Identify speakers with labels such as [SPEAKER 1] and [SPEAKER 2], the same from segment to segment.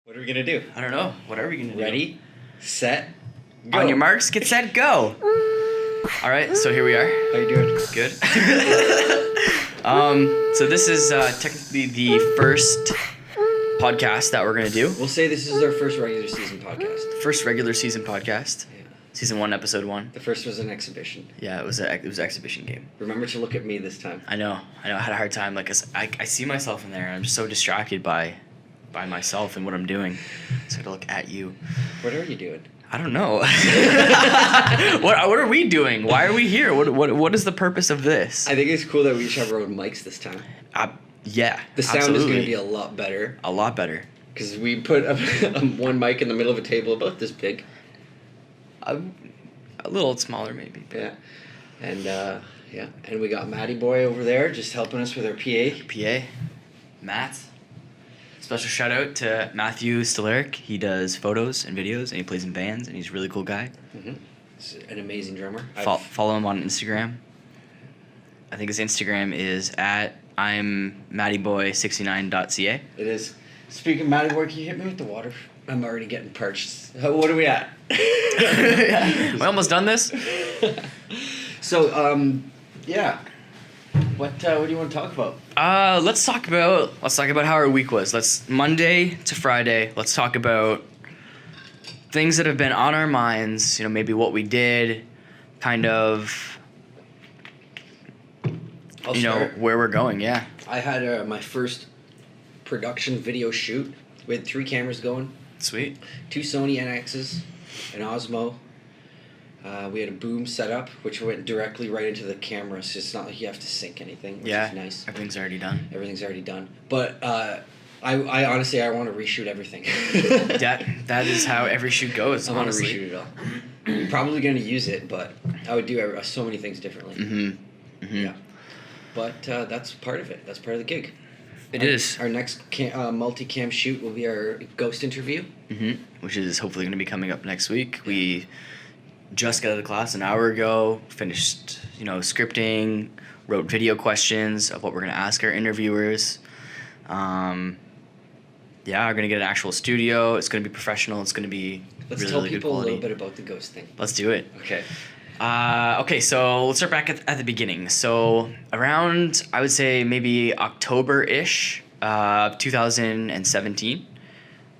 [SPEAKER 1] What are we going to do?
[SPEAKER 2] I don't know. What are we going to do?
[SPEAKER 1] Ready, set, go.
[SPEAKER 2] On your marks, get set, go. All right, so here we are.
[SPEAKER 1] How you doing?
[SPEAKER 2] Good. So this is technically the first podcast that we're going to do.
[SPEAKER 1] We'll say this is our first regular season podcast.
[SPEAKER 2] First regular season podcast.
[SPEAKER 1] Yeah.
[SPEAKER 2] Season 1, episode 1.
[SPEAKER 1] The first was an exhibition.
[SPEAKER 2] Yeah, it was an exhibition game.
[SPEAKER 1] Remember to look at me this time.
[SPEAKER 2] I know. I had a hard time. Like, I see myself in there, and I'm just so distracted by myself and what I'm doing. So I had to look at you.
[SPEAKER 1] What are you doing?
[SPEAKER 2] I don't know. What are we doing? Why are we here? What is the purpose of this?
[SPEAKER 1] I think it's cool that we each have our own mics this time.
[SPEAKER 2] Yeah,
[SPEAKER 1] The sound
[SPEAKER 2] absolutely.
[SPEAKER 1] is going to be a lot better.
[SPEAKER 2] A lot better.
[SPEAKER 1] Because we put one mic in the middle of a table about this big.
[SPEAKER 2] A little smaller, maybe.
[SPEAKER 1] Yeah. And, and we got Matty Boy over there just helping us with our PA.
[SPEAKER 2] PA. Matt. Special shout out to Matthew Stolaric. He does photos and videos, and he plays in bands, and he's a really cool guy.
[SPEAKER 1] Mm-hmm. He's an amazing drummer.
[SPEAKER 2] Follow him on Instagram. I think his Instagram is at I'mMattyBoy69.ca.
[SPEAKER 1] It is. Speaking of Matty Boy, can you hit me with the water? I'm already getting parched. What are we at?
[SPEAKER 2] We almost done this?
[SPEAKER 1] So, yeah. What do you want to talk about?
[SPEAKER 2] Let's talk about how our week was. Let's Monday to Friday. Let's talk about things that have been on our minds. Maybe what we did, kind of. Where we're going. Yeah.
[SPEAKER 1] I had my first production video shoot. We had 3 cameras going.
[SPEAKER 2] Sweet.
[SPEAKER 1] 2 Sony NXs, an Osmo. We had a boom set up, which went directly right into the camera, so it's not like you have to sync anything, which is nice.
[SPEAKER 2] Everything's already done.
[SPEAKER 1] Everything's already done. But I honestly, I want to reshoot everything.
[SPEAKER 2] That is how every shoot goes,
[SPEAKER 1] I want to
[SPEAKER 2] honestly.
[SPEAKER 1] reshoot it all. I'm probably going to use it, but I would do so many things differently.
[SPEAKER 2] Mm-hmm. Mm-hmm.
[SPEAKER 1] Yeah. But that's part of it. That's part of the gig.
[SPEAKER 2] It is.
[SPEAKER 1] Our next multi-cam shoot will be our ghost interview.
[SPEAKER 2] Mm-hmm. Which is hopefully going to be coming up next week. We just got out of class an hour ago, finished, scripting, wrote video questions of what we're going to ask our interviewers. We're going to get an actual studio. It's going to be professional. It's going to be
[SPEAKER 1] Let's
[SPEAKER 2] really,
[SPEAKER 1] tell
[SPEAKER 2] really good
[SPEAKER 1] people a
[SPEAKER 2] quality.
[SPEAKER 1] little bit about the ghost thing.
[SPEAKER 2] Let's do it.
[SPEAKER 1] Okay.
[SPEAKER 2] Okay, so let's start back at the beginning. So around, I would say maybe October-ish of 2017.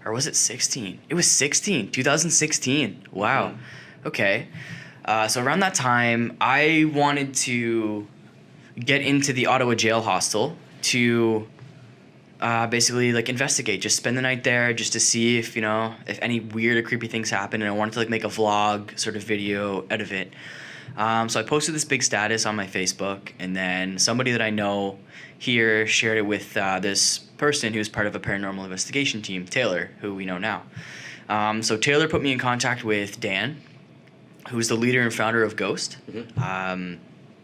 [SPEAKER 2] Or was it 16? It was 2016. Wow.
[SPEAKER 1] Mm-hmm.
[SPEAKER 2] Okay. So around that time, I wanted to get into the Ottawa jail hostel to basically investigate, just spend the night there just to see if any weird or creepy things happen, and I wanted to make a vlog sort of video out of it. So I posted this big status on my Facebook, and then somebody that I know here shared it with this person who's part of a paranormal investigation team, Taylor, who we know now. So Taylor put me in contact with Dan, who's the leader and founder of Ghost.
[SPEAKER 1] Mm-hmm.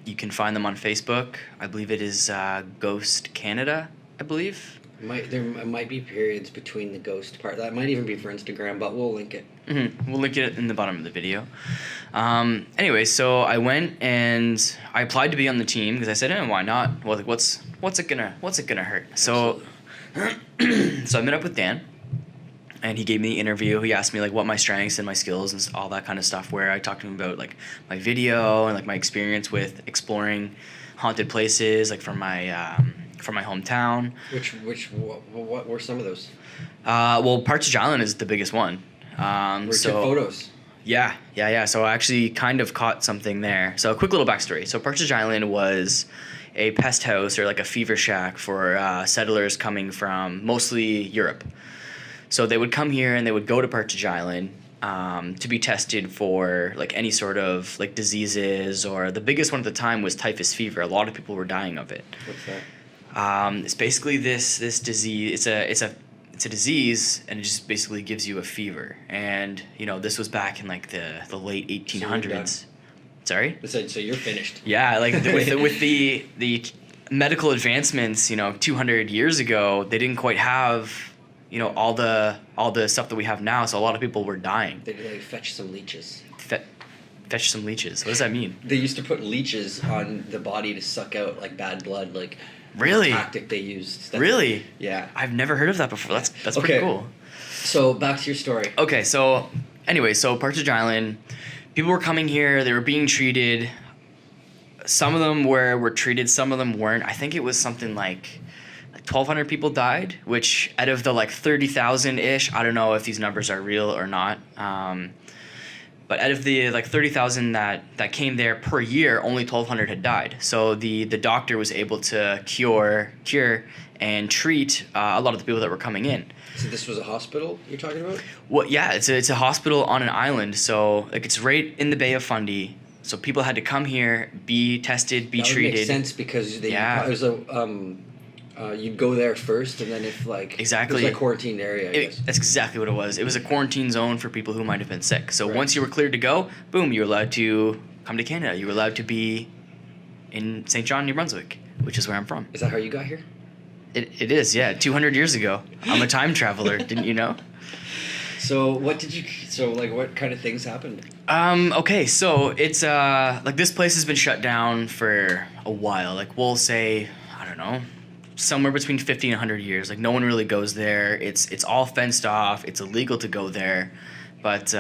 [SPEAKER 2] You can find them on Facebook. I believe it is Ghost Canada, I believe.
[SPEAKER 1] There might be periods between the ghost part. That might even be for Instagram, but we'll link it.
[SPEAKER 2] Mm-hmm. We'll link it in the bottom of the video. Anyway, so I went and I applied to be on the team because I said, why not? Well, what's it gonna hurt? So, so I met up with Dan, and he gave me the interview. He asked me what my strengths and my skills and all that kind of stuff. Where I talked to him about my video and my experience with exploring haunted places, from my hometown.
[SPEAKER 1] What were some of those?
[SPEAKER 2] Well, Partridge Island is the biggest one.
[SPEAKER 1] Took photos.
[SPEAKER 2] Yeah. So I actually kind of caught something there. So a quick little backstory. So Partridge Island was a pest house or a fever shack for settlers coming from mostly Europe. So they would come here and they would go to Partridge Island to be tested for any sort of diseases, or the biggest one at the time was typhus fever. A lot of people were dying of it.
[SPEAKER 1] What's that?
[SPEAKER 2] It's basically this disease. It's a disease, and it just basically gives you a fever. And this was back in the late 1800s. Sorry?
[SPEAKER 1] So you're finished.
[SPEAKER 2] Yeah, with the medical advancements, 200 years ago, they didn't quite have all the stuff that we have now. So a lot of people were dying.
[SPEAKER 1] They'd fetch some leeches.
[SPEAKER 2] Fetch some leeches. What does that mean?
[SPEAKER 1] They used to put leeches on the body to suck out bad blood,
[SPEAKER 2] Really?
[SPEAKER 1] tactic they used.
[SPEAKER 2] Really?
[SPEAKER 1] Yeah.
[SPEAKER 2] I've never heard of that before. That's pretty cool.
[SPEAKER 1] So back to your story.
[SPEAKER 2] Okay, so anyway, so Partridge Island, people were coming here, they were being treated. Some of them were treated, some of them weren't. I think it was something like 1,200 people died, which out of the 30,000-ish, I don't know if these numbers are real or not. But out of the 30,000 that came there per year, only 1,200 had died. So the doctor was able to cure and treat a lot of the people that were coming in.
[SPEAKER 1] So this was a hospital you're talking about?
[SPEAKER 2] Well, yeah, it's a hospital on an island. So it's right in the Bay of Fundy. So people had to come here, be tested, be treated.
[SPEAKER 1] That would make sense because it was you'd go there first, and then if
[SPEAKER 2] exactly,
[SPEAKER 1] it was a quarantined area. I guess.
[SPEAKER 2] That's exactly what it was. It was a quarantine zone for people who might have been sick. So
[SPEAKER 1] right.
[SPEAKER 2] Once you were cleared to go, boom, you were allowed to come to Canada. You were allowed to be in St. John, New Brunswick, which is where I'm from.
[SPEAKER 1] Is that how you got here?
[SPEAKER 2] It is, yeah. 200 years ago, I'm a time traveler. Didn't you know?
[SPEAKER 1] So what kind of things happened?
[SPEAKER 2] Okay, so it's this place has been shut down for a while. We'll say, I don't know, somewhere between 50 and 100 years. No one really goes there. It's all fenced off. It's illegal to go there. But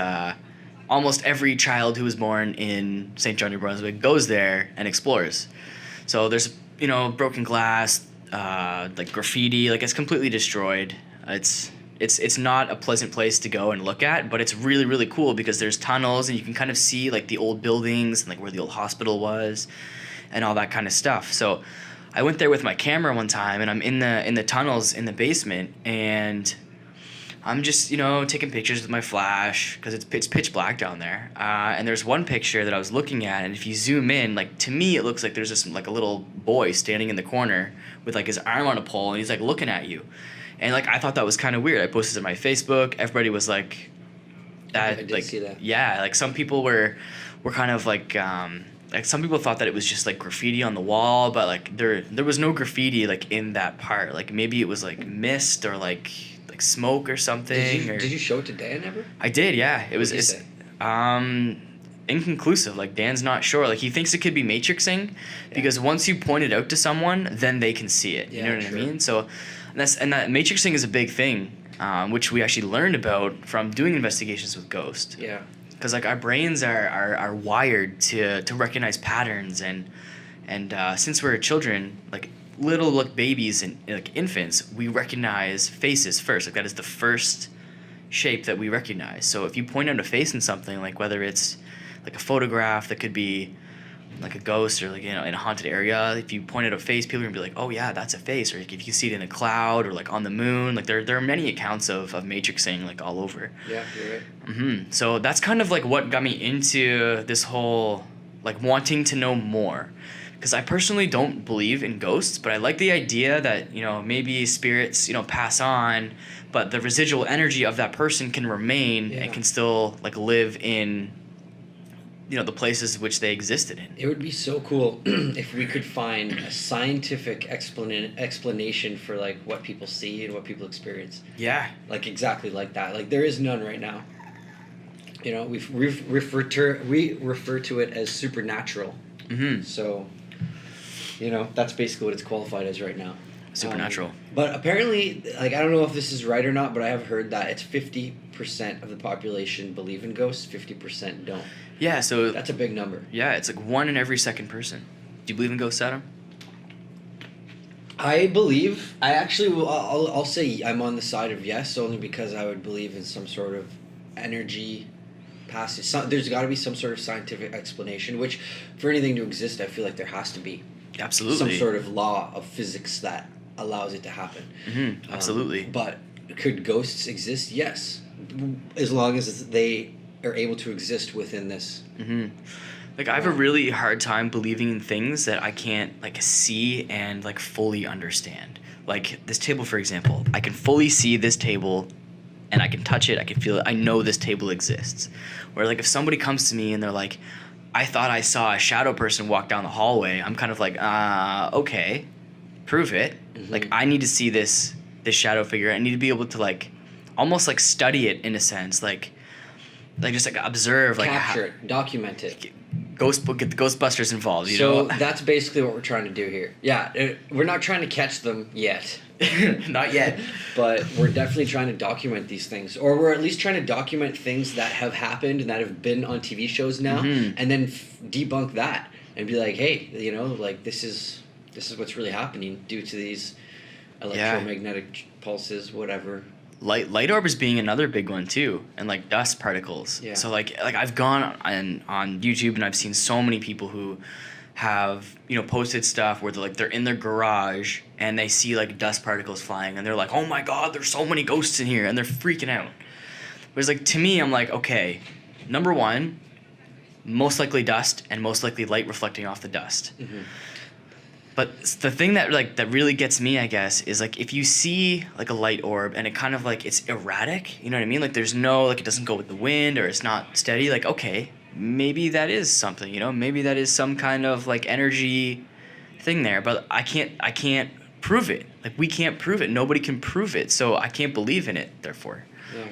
[SPEAKER 2] almost every child who was born in St. John, New Brunswick goes there and explores. So there's, broken glass, graffiti, it's completely destroyed. It's not a pleasant place to go and look at, but it's really, really cool because there's tunnels and you can kind of see the old buildings and where the old hospital was and all that kind of stuff. So I went there with my camera one time and I'm in the tunnels in the basement and I'm just, taking pictures with my flash because it's pitch black down there. And there's one picture that I was looking at, and if you zoom in, to me it looks like there's just a little boy standing in the corner with his arm on a pole and he's looking at you. And I thought that was kind of weird. I posted it on my Facebook. Everybody was like, that.
[SPEAKER 1] I did see that.
[SPEAKER 2] Yeah, some people were kind of some people thought that it was just graffiti on the wall, but there was no graffiti in that part. Maybe it was mist or smoke or something.
[SPEAKER 1] Did you show it to Dan ever?
[SPEAKER 2] I did, yeah.
[SPEAKER 1] It's
[SPEAKER 2] inconclusive. Dan's not sure. He thinks it could be matrixing because once you point it out to someone, then they can see it. You know what I mean? So that matrixing is a big thing, which we actually learned about from doing investigations with ghosts.
[SPEAKER 1] Yeah.
[SPEAKER 2] Because our brains are wired to recognize patterns and since we're children, little babies and infants, we recognize faces first. That is the first shape that we recognize. So if you point out a face in something, whether it's a photograph that could be a ghost or in a haunted area, if you point out a face, people are gonna be oh yeah, that's a face. Or if you see it in a cloud or on the moon, there are many accounts of matrixing all over.
[SPEAKER 1] Yeah, you're right.
[SPEAKER 2] So that's kind of what got me into this whole wanting to know more. Because I personally don't believe in ghosts, but I like the idea that, maybe spirits, pass on, but the residual energy of that person can remain and can still, live in, the places which they existed in.
[SPEAKER 1] It would be so cool if we could find a scientific explanation for, what people see and what people experience.
[SPEAKER 2] Yeah.
[SPEAKER 1] Exactly like that. There is none right now. We refer to it as supernatural.
[SPEAKER 2] Mm-hmm.
[SPEAKER 1] So... that's basically what it's qualified as right now.
[SPEAKER 2] Supernatural.
[SPEAKER 1] But apparently, I don't know if this is right or not, but I have heard that it's 50% of the population believe in ghosts, 50% don't.
[SPEAKER 2] Yeah, so...
[SPEAKER 1] That's a big number.
[SPEAKER 2] Yeah, it's 1 in every second person. Do you believe in ghosts, Adam?
[SPEAKER 1] I believe... I'll say I'm on the side of yes, only because I would believe in some sort of energy... passage. There's got to be some sort of scientific explanation, which for anything to exist, I feel like there has to be.
[SPEAKER 2] Absolutely.
[SPEAKER 1] Some sort of law of physics that allows it to happen.
[SPEAKER 2] Mm-hmm. Absolutely.
[SPEAKER 1] But could ghosts exist? Yes. As long as they are able to exist within this.
[SPEAKER 2] Mm-hmm. I have a really hard time believing in things that I can't see and fully understand. This table, for example. I can fully see this table and I can touch it, I can feel it, I know this table exists. Where if somebody comes to me and they're I thought I saw a shadow person walk down the hallway, I'm kind of okay, prove it.
[SPEAKER 1] Mm-hmm.
[SPEAKER 2] I need to see this shadow figure. I need to be able to almost study it in a sense, just observe,
[SPEAKER 1] capture it, document it.
[SPEAKER 2] Get the Ghostbusters involved, you
[SPEAKER 1] so
[SPEAKER 2] know?
[SPEAKER 1] That's basically what we're trying to do here. Yeah, we're not trying to catch them yet.
[SPEAKER 2] Not yet.
[SPEAKER 1] But we're definitely trying to document these things, or we're at least trying to document things that have happened and that have been on TV shows now, and then debunk that and be like, hey, like this is what's really happening due to these electromagnetic pulses, whatever.
[SPEAKER 2] Light orbs being another big one too, and like dust particles.
[SPEAKER 1] Yeah.
[SPEAKER 2] So like I've gone on YouTube and I've seen so many people who have posted stuff where they're in their garage and they see like dust particles flying and they're like, oh my god, there's so many ghosts in here, and they're freaking out. Whereas like to me, I'm like, okay, number one, most likely dust and most likely light reflecting off the dust. But the thing that really gets me, I guess, is like if you see like a light orb and it kind of like it's erratic, you know what I mean? Like there's no, like it doesn't go with the wind or it's not steady. Like, okay, maybe that is something, maybe that is some kind of like energy thing there. But I can't prove it. Like we can't prove it. Nobody can prove it. So I can't believe in it. Therefore,
[SPEAKER 1] yeah.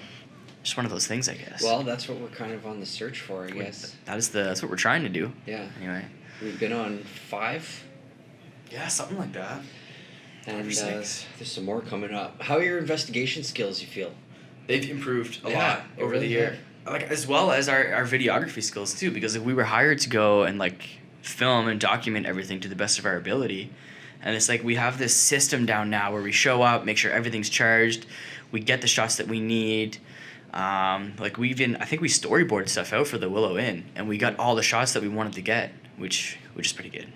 [SPEAKER 2] Just one of those things, I guess.
[SPEAKER 1] Well, that's what we're kind of on the search for, I guess.
[SPEAKER 2] That's what we're trying to do.
[SPEAKER 1] Yeah.
[SPEAKER 2] Anyway,
[SPEAKER 1] we've been on 5.
[SPEAKER 2] Yeah, something like that.
[SPEAKER 1] And there's some more coming up. How are your investigation skills, you feel?
[SPEAKER 2] They've improved a
[SPEAKER 1] Yeah,
[SPEAKER 2] lot
[SPEAKER 1] they
[SPEAKER 2] over
[SPEAKER 1] really
[SPEAKER 2] the year. Like as well as our videography skills too, because we were hired to go and like film and document everything to the best of our ability. And it's like we have this system down now where we show up, make sure everything's charged, we get the shots that we need. Like I think we storyboarded stuff out for the Willow Inn, and we got all the shots that we wanted to get, which is pretty good.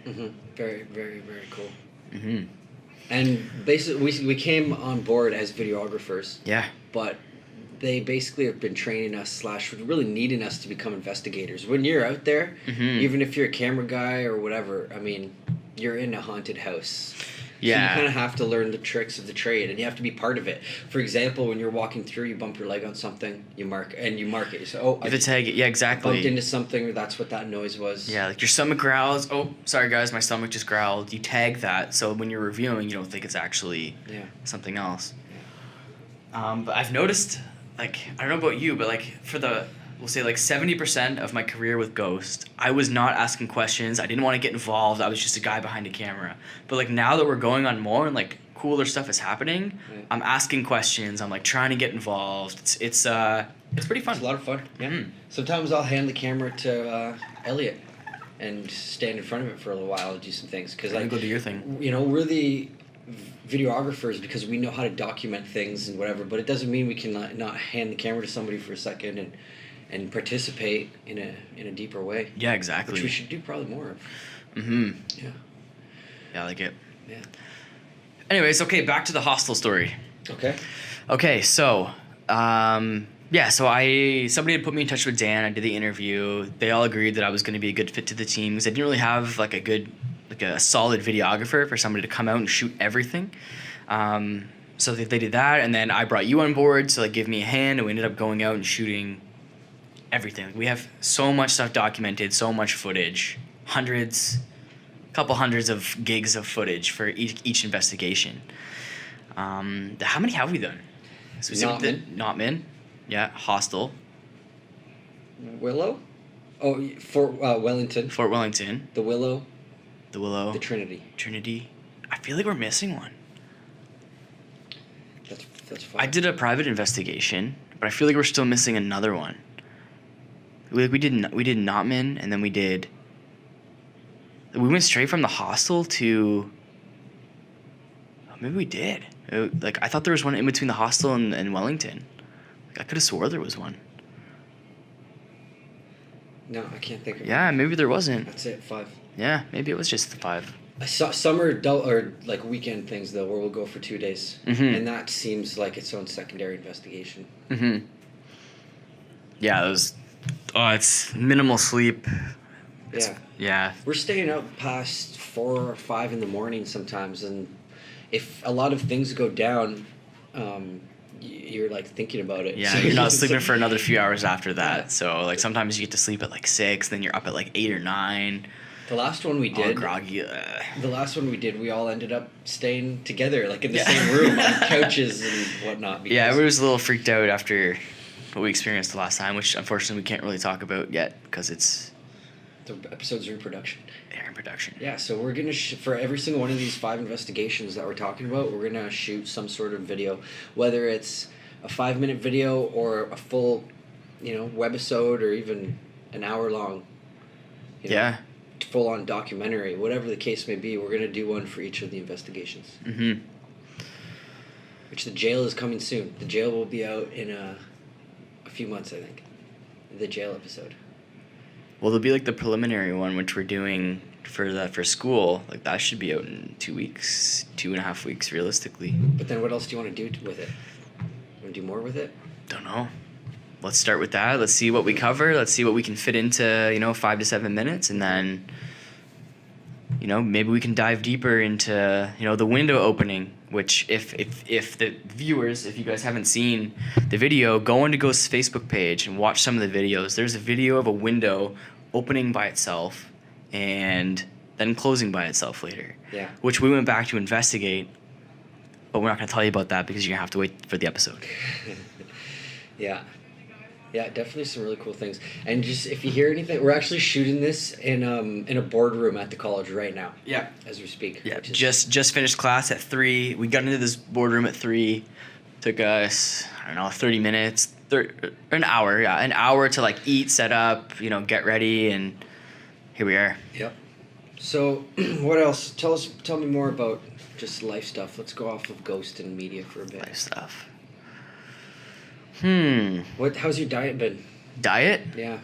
[SPEAKER 1] Very, very, very cool.
[SPEAKER 2] Mm-hmm.
[SPEAKER 1] And basically, we came on board as videographers.
[SPEAKER 2] Yeah.
[SPEAKER 1] But they basically have been training us / really needing us to become investigators. When you're out there, even if you're a camera guy or whatever, I mean, you're in a haunted house.
[SPEAKER 2] Yeah.
[SPEAKER 1] So you kind of have to learn the tricks of the trade, and you have to be part of it. For example, when you're walking through, you bump your leg on something, you mark it. You say, "Oh,
[SPEAKER 2] I tag it." Yeah, exactly.
[SPEAKER 1] Bumped into something. That's what that noise was.
[SPEAKER 2] Yeah, like your stomach growls. Oh, sorry guys, my stomach just growled. You tag that, so when you're reviewing, you don't think it's actually something else. Yeah. But I've noticed, like, I don't know about you, but like we'll say like 70% of my career with Ghost, I was not asking questions. I didn't want to get involved. I was just a guy behind a camera. But like now that we're going on more and like cooler stuff is happening, I'm asking questions. I'm like trying to get involved. It's pretty fun.
[SPEAKER 1] It's a lot of fun. Yeah. Sometimes I'll hand the camera to Elliot and stand in front of it for a little while and do some things because
[SPEAKER 2] go do your thing.
[SPEAKER 1] We're the videographers because we know how to document things and whatever. But it doesn't mean we can not hand the camera to somebody for a second and participate in a deeper way.
[SPEAKER 2] Yeah, exactly.
[SPEAKER 1] Which we should do probably more of. Yeah.
[SPEAKER 2] Yeah, I like it.
[SPEAKER 1] Yeah.
[SPEAKER 2] Anyways, okay, back to the hostel story. Okay, so somebody had put me in touch with Dan. I did the interview. They all agreed that I was going to be a good fit to the team because I didn't really have like a solid videographer for somebody to come out and shoot everything. So they did that, and then I brought you on board to like give me a hand, and we ended up going out and shooting everything. We have so much stuff documented, so much footage, couple hundreds of gigs of footage for each investigation. How many have we done? So we Notman. Yeah, Hostel.
[SPEAKER 1] Willow? Oh, Fort Wellington.
[SPEAKER 2] Fort Wellington.
[SPEAKER 1] The Willow.
[SPEAKER 2] The
[SPEAKER 1] Trinity.
[SPEAKER 2] I feel like we're missing one.
[SPEAKER 1] That's fine.
[SPEAKER 2] I did a private investigation, but I feel like we're still missing another one. We did Notman, and then we went straight from the hostel to... Oh, maybe we did. Like, I thought there was one in between the hostel and Wellington. Like, I could have swore there was one.
[SPEAKER 1] No, I can't think of it.
[SPEAKER 2] Yeah, maybe there wasn't.
[SPEAKER 1] That's it, 5.
[SPEAKER 2] Yeah, maybe it was just the 5.
[SPEAKER 1] I saw summer or like weekend things though, where we'll go for 2 days, and that seems like its own secondary investigation.
[SPEAKER 2] Yeah, it's minimal sleep. Yeah.
[SPEAKER 1] We're staying up past 4 or 5 in the morning sometimes, and if a lot of things go down, you're like thinking about it.
[SPEAKER 2] Yeah,
[SPEAKER 1] so
[SPEAKER 2] you're not sleeping for another few hours after that.
[SPEAKER 1] Yeah.
[SPEAKER 2] So like sometimes you get to sleep at like 6, then you're up at like 8 or 9.
[SPEAKER 1] The last one we did,
[SPEAKER 2] all groggy.
[SPEAKER 1] We all ended up staying together, like in the same room on couches and whatnot.
[SPEAKER 2] Yeah, we was a little freaked out after what we experienced the last time, which unfortunately we can't really talk about yet because it's
[SPEAKER 1] The episodes are in production.
[SPEAKER 2] They're in production.
[SPEAKER 1] Yeah, so we're going to, for every single one of these 5 investigations that we're talking about, we're going to shoot some sort of video, whether it's a 5-minute video or a full, webisode, or even an hour long,
[SPEAKER 2] Yeah.
[SPEAKER 1] full-on documentary, whatever the case may be. We're going to do one for each of the investigations.
[SPEAKER 2] Mm-hmm.
[SPEAKER 1] Which the jail is coming soon. The jail will be out in a few months, I think. The jail episode.
[SPEAKER 2] Well, there'll be like the preliminary one, which we're doing for school. Like that should be out in 2 weeks, 2.5 weeks, realistically.
[SPEAKER 1] But then what else do you want to do with it? Want to do more with it?
[SPEAKER 2] Don't know. Let's start with that. Let's see what we cover. Let's see what we can fit into 5 to 7 minutes, and then maybe we can dive deeper into the window opening. Which if the viewers, if you guys haven't seen the video, go onto Ghost's Facebook page and watch some of the videos. There's a video of a window opening by itself and then closing by itself later.
[SPEAKER 1] Yeah.
[SPEAKER 2] Which we went back to investigate, but we're not going to tell you about that because you're going to have to wait for the episode.
[SPEAKER 1] Yeah. Yeah, definitely some really cool things. And just if you hear anything, we're actually shooting this in a boardroom at the college right now.
[SPEAKER 2] Yeah.
[SPEAKER 1] As we speak.
[SPEAKER 2] Yeah, just finished class at 3. We got into this boardroom at 3. Took us, 30 minutes, an hour, an hour to like eat, set up, get ready, and here we are.
[SPEAKER 1] Yep. So, what else? Tell me more about just life stuff. Let's go off of Ghost and media for a bit.
[SPEAKER 2] Life stuff.
[SPEAKER 1] How's your diet been?
[SPEAKER 2] Diet?
[SPEAKER 1] Yeah.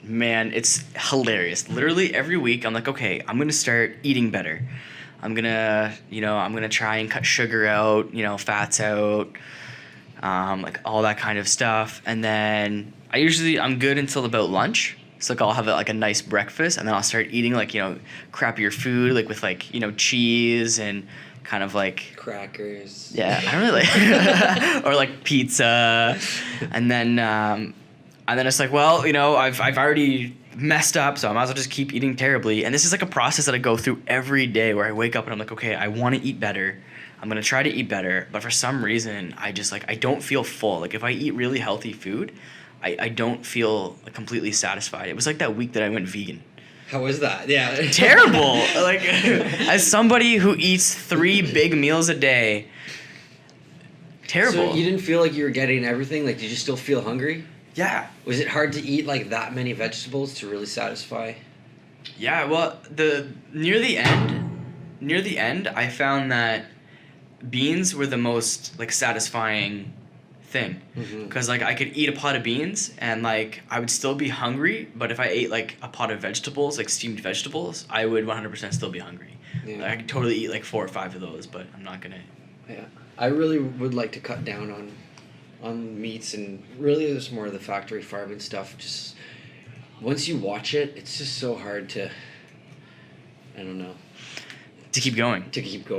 [SPEAKER 2] Man, it's hilarious. Literally every week I'm like, okay, I'm going to start eating better. I'm going to try and cut sugar out, fats out, like all that kind of stuff. And then I'm good until about lunch. So like I'll have like a nice breakfast, and then I'll start eating like, crappier food, like with like, cheese and kind of like
[SPEAKER 1] crackers.
[SPEAKER 2] Yeah, I don't really like or like pizza. And then it's like, well, I've already messed up, so I might as well just keep eating terribly. And this is like a process that I go through every day where I wake up and I'm like, okay, I want to eat better. I'm going to try to eat better, but for some reason I just I don't feel full. Like if I eat really healthy food, I don't feel completely satisfied. It was like that week that I went vegan.
[SPEAKER 1] How was that? Yeah.
[SPEAKER 2] Terrible. Like, as somebody who eats 3 big meals a day, terrible.
[SPEAKER 1] So you didn't feel like you were getting everything? Like, did you still feel hungry?
[SPEAKER 2] Yeah.
[SPEAKER 1] Was it hard to eat like that many vegetables to really satisfy?
[SPEAKER 2] Yeah. Well, near the end, I found that beans were the most satisfying thing, because I could eat a pot of beans and I would still be hungry, but if I ate a pot of vegetables, steamed vegetables, I would 100% still be hungry.
[SPEAKER 1] Yeah.
[SPEAKER 2] I could totally eat 4 or 5 of those, but I'm not gonna.
[SPEAKER 1] Yeah, I really would like to cut down on meats, and really there's more of the factory farming stuff. Just once you watch it, it's just so hard to, I don't know,
[SPEAKER 2] to keep going.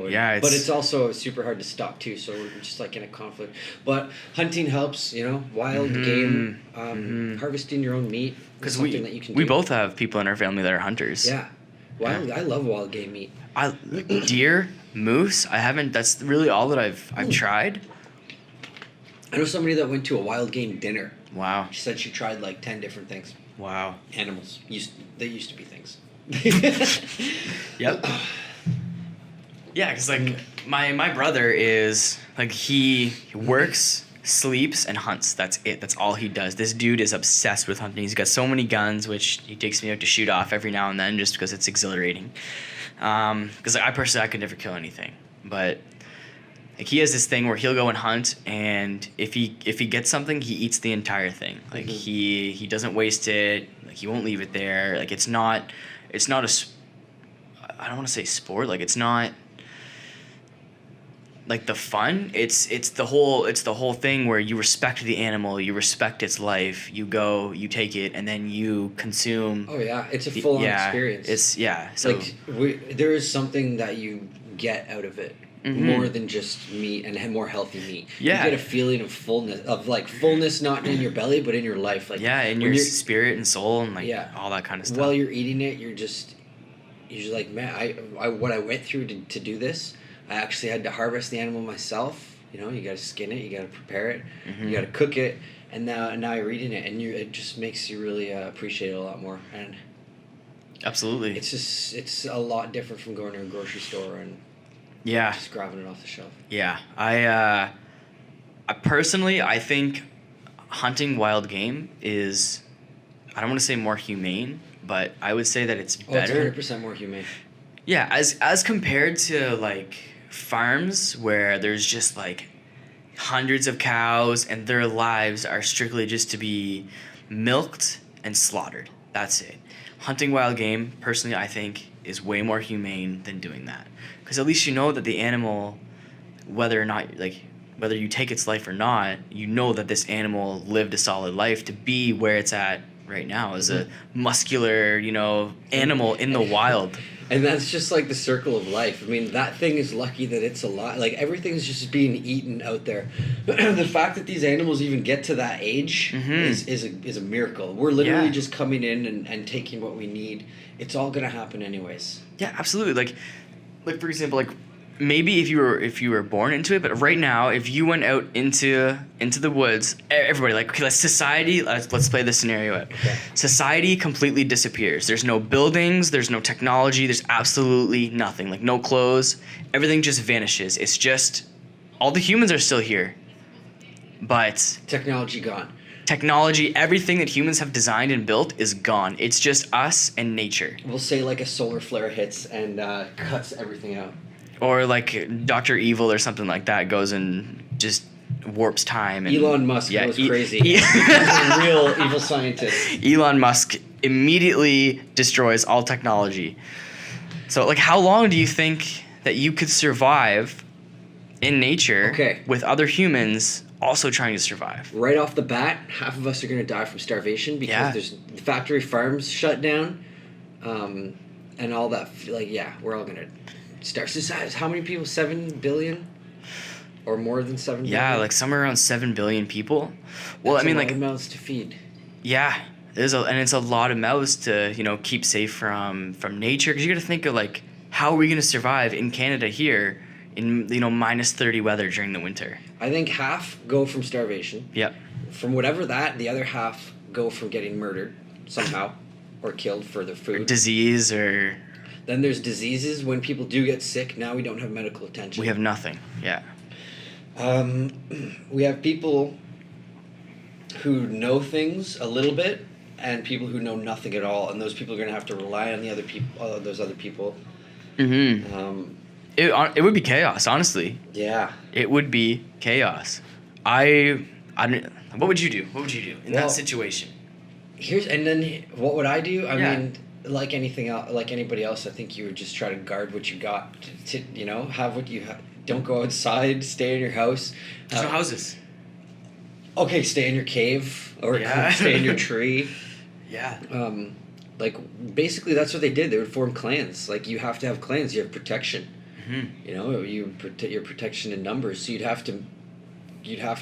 [SPEAKER 2] Yeah,
[SPEAKER 1] but it's also super hard to stop too. So we're just in a conflict. But hunting helps, wild game, harvesting your own meat.
[SPEAKER 2] Because
[SPEAKER 1] something that you can do.
[SPEAKER 2] We both have people in our family that are hunters.
[SPEAKER 1] Yeah, I love wild game meat.
[SPEAKER 2] Deer, moose. That's really all that I've tried.
[SPEAKER 1] I know somebody that went to a wild game dinner.
[SPEAKER 2] Wow.
[SPEAKER 1] She said she tried 10 different things.
[SPEAKER 2] Wow.
[SPEAKER 1] Animals. They used to be things.
[SPEAKER 2] Yep. Yeah, because my brother is he works, sleeps, and hunts. That's it. That's all he does. This dude is obsessed with hunting. He's got so many guns, which he takes me out to shoot off every now and then just because it's exhilarating. Because I personally, I could never kill anything, but he has this thing where he'll go and hunt, and if he gets something, he eats the entire thing. He doesn't waste it. He won't leave it there. It's not I don't want to say sport. It's not the fun. It's the whole thing where you respect the animal, you respect its life, you go, you take it, and then you consume.
[SPEAKER 1] Oh yeah, it's a full-on experience.
[SPEAKER 2] So
[SPEAKER 1] there is something that you get out of it. More than just meat, and more healthy meat.
[SPEAKER 2] Yeah.
[SPEAKER 1] You get a feeling of fullness, fullness not in your belly, but in your life.
[SPEAKER 2] In your spirit and soul, and all that kind of stuff.
[SPEAKER 1] While you're eating it, you're like, man, I what I went through to do this, I actually had to harvest the animal myself. You got to skin it, you got to prepare it, you got to cook it, and now you're eating it, and it just makes you really appreciate it a lot more. And
[SPEAKER 2] Absolutely.
[SPEAKER 1] It's a lot different from going to a grocery store and
[SPEAKER 2] Yeah.
[SPEAKER 1] just grabbing it off the shelf.
[SPEAKER 2] Yeah. I personally, I think hunting wild game is, I don't want to say more humane, but I would say that it's better.
[SPEAKER 1] It's 100% more humane.
[SPEAKER 2] Yeah, as compared to like farms where there's just like hundreds of cows and their lives are strictly just to be milked and slaughtered. That's it. Hunting wild game, personally, I think, is way more humane than doing that. Because at least you know that the animal, whether or not, like, whether you take its life or not, you know that this animal lived a solid life to be where it's at right now as a muscular, animal in the wild.
[SPEAKER 1] And that's just like the circle of life. I mean, that thing is lucky that it's alive. Like, everything's just being eaten out there. The fact that these animals even get to that age is a miracle. We're literally just coming in and taking what we need. It's all going to happen anyways.
[SPEAKER 2] Yeah, absolutely. Like for example, like maybe if you were born into it, but right now, if you went out into the woods, everybody, like, okay, let's play this scenario out.
[SPEAKER 1] Okay.
[SPEAKER 2] Society completely disappears. There's no buildings, there's no technology, there's absolutely nothing. Like, no clothes, everything just vanishes. It's just all the humans are still here, but
[SPEAKER 1] Technology gone.
[SPEAKER 2] technology, everything that humans have designed and built is gone. It's just us and nature.
[SPEAKER 1] We'll say like a solar flare hits and cuts everything out.
[SPEAKER 2] Or like Dr. Evil or something like that goes and just warps time. And,
[SPEAKER 1] Elon Musk goes crazy.
[SPEAKER 2] He's
[SPEAKER 1] a real evil scientist.
[SPEAKER 2] Elon Musk immediately destroys all technology. So, like, how long do you think that you could survive in nature with other humans also trying to survive?
[SPEAKER 1] Right off the bat, half of us are going to die from starvation because there's factory farms shut down, and all that. Like, we're all going to start. How many people? 7 billion? Or more than 7 billion?
[SPEAKER 2] Yeah, like somewhere around 7 billion people. Well,
[SPEAKER 1] That's
[SPEAKER 2] I mean,
[SPEAKER 1] a lot
[SPEAKER 2] like,
[SPEAKER 1] of mouths to feed.
[SPEAKER 2] Yeah, and it's a lot of mouths to keep safe from nature. Because you got to think of, like, how are we going to survive in Canada here in minus 30 weather during the winter?
[SPEAKER 1] I think half go from starvation.
[SPEAKER 2] Yep.
[SPEAKER 1] From whatever that, the other half go from getting murdered somehow or killed for their food.
[SPEAKER 2] Or disease or.
[SPEAKER 1] Then there's diseases. When people do get sick, now we don't have medical attention.
[SPEAKER 2] We have nothing. Yeah.
[SPEAKER 1] We have people who know things a little bit, and people who know nothing at all, and those people are going to have to rely on those other people.
[SPEAKER 2] Mm-hmm. It would be chaos, honestly.
[SPEAKER 1] Yeah. It
[SPEAKER 2] would be chaos. I don't. What would you do? What would you do in that situation?
[SPEAKER 1] What would I do? I mean, like anything else, like anybody else, I think you would just try to guard what you got. To have what you have. Don't go outside. Stay in your house.
[SPEAKER 2] There's no houses.
[SPEAKER 1] Okay, stay in your cave or stay in your tree.
[SPEAKER 2] Yeah.
[SPEAKER 1] Like, basically that's what they did. They would form clans. Like, you have to have clans. You have protection.
[SPEAKER 2] Mm-hmm.
[SPEAKER 1] You protect your protection in numbers. So you'd have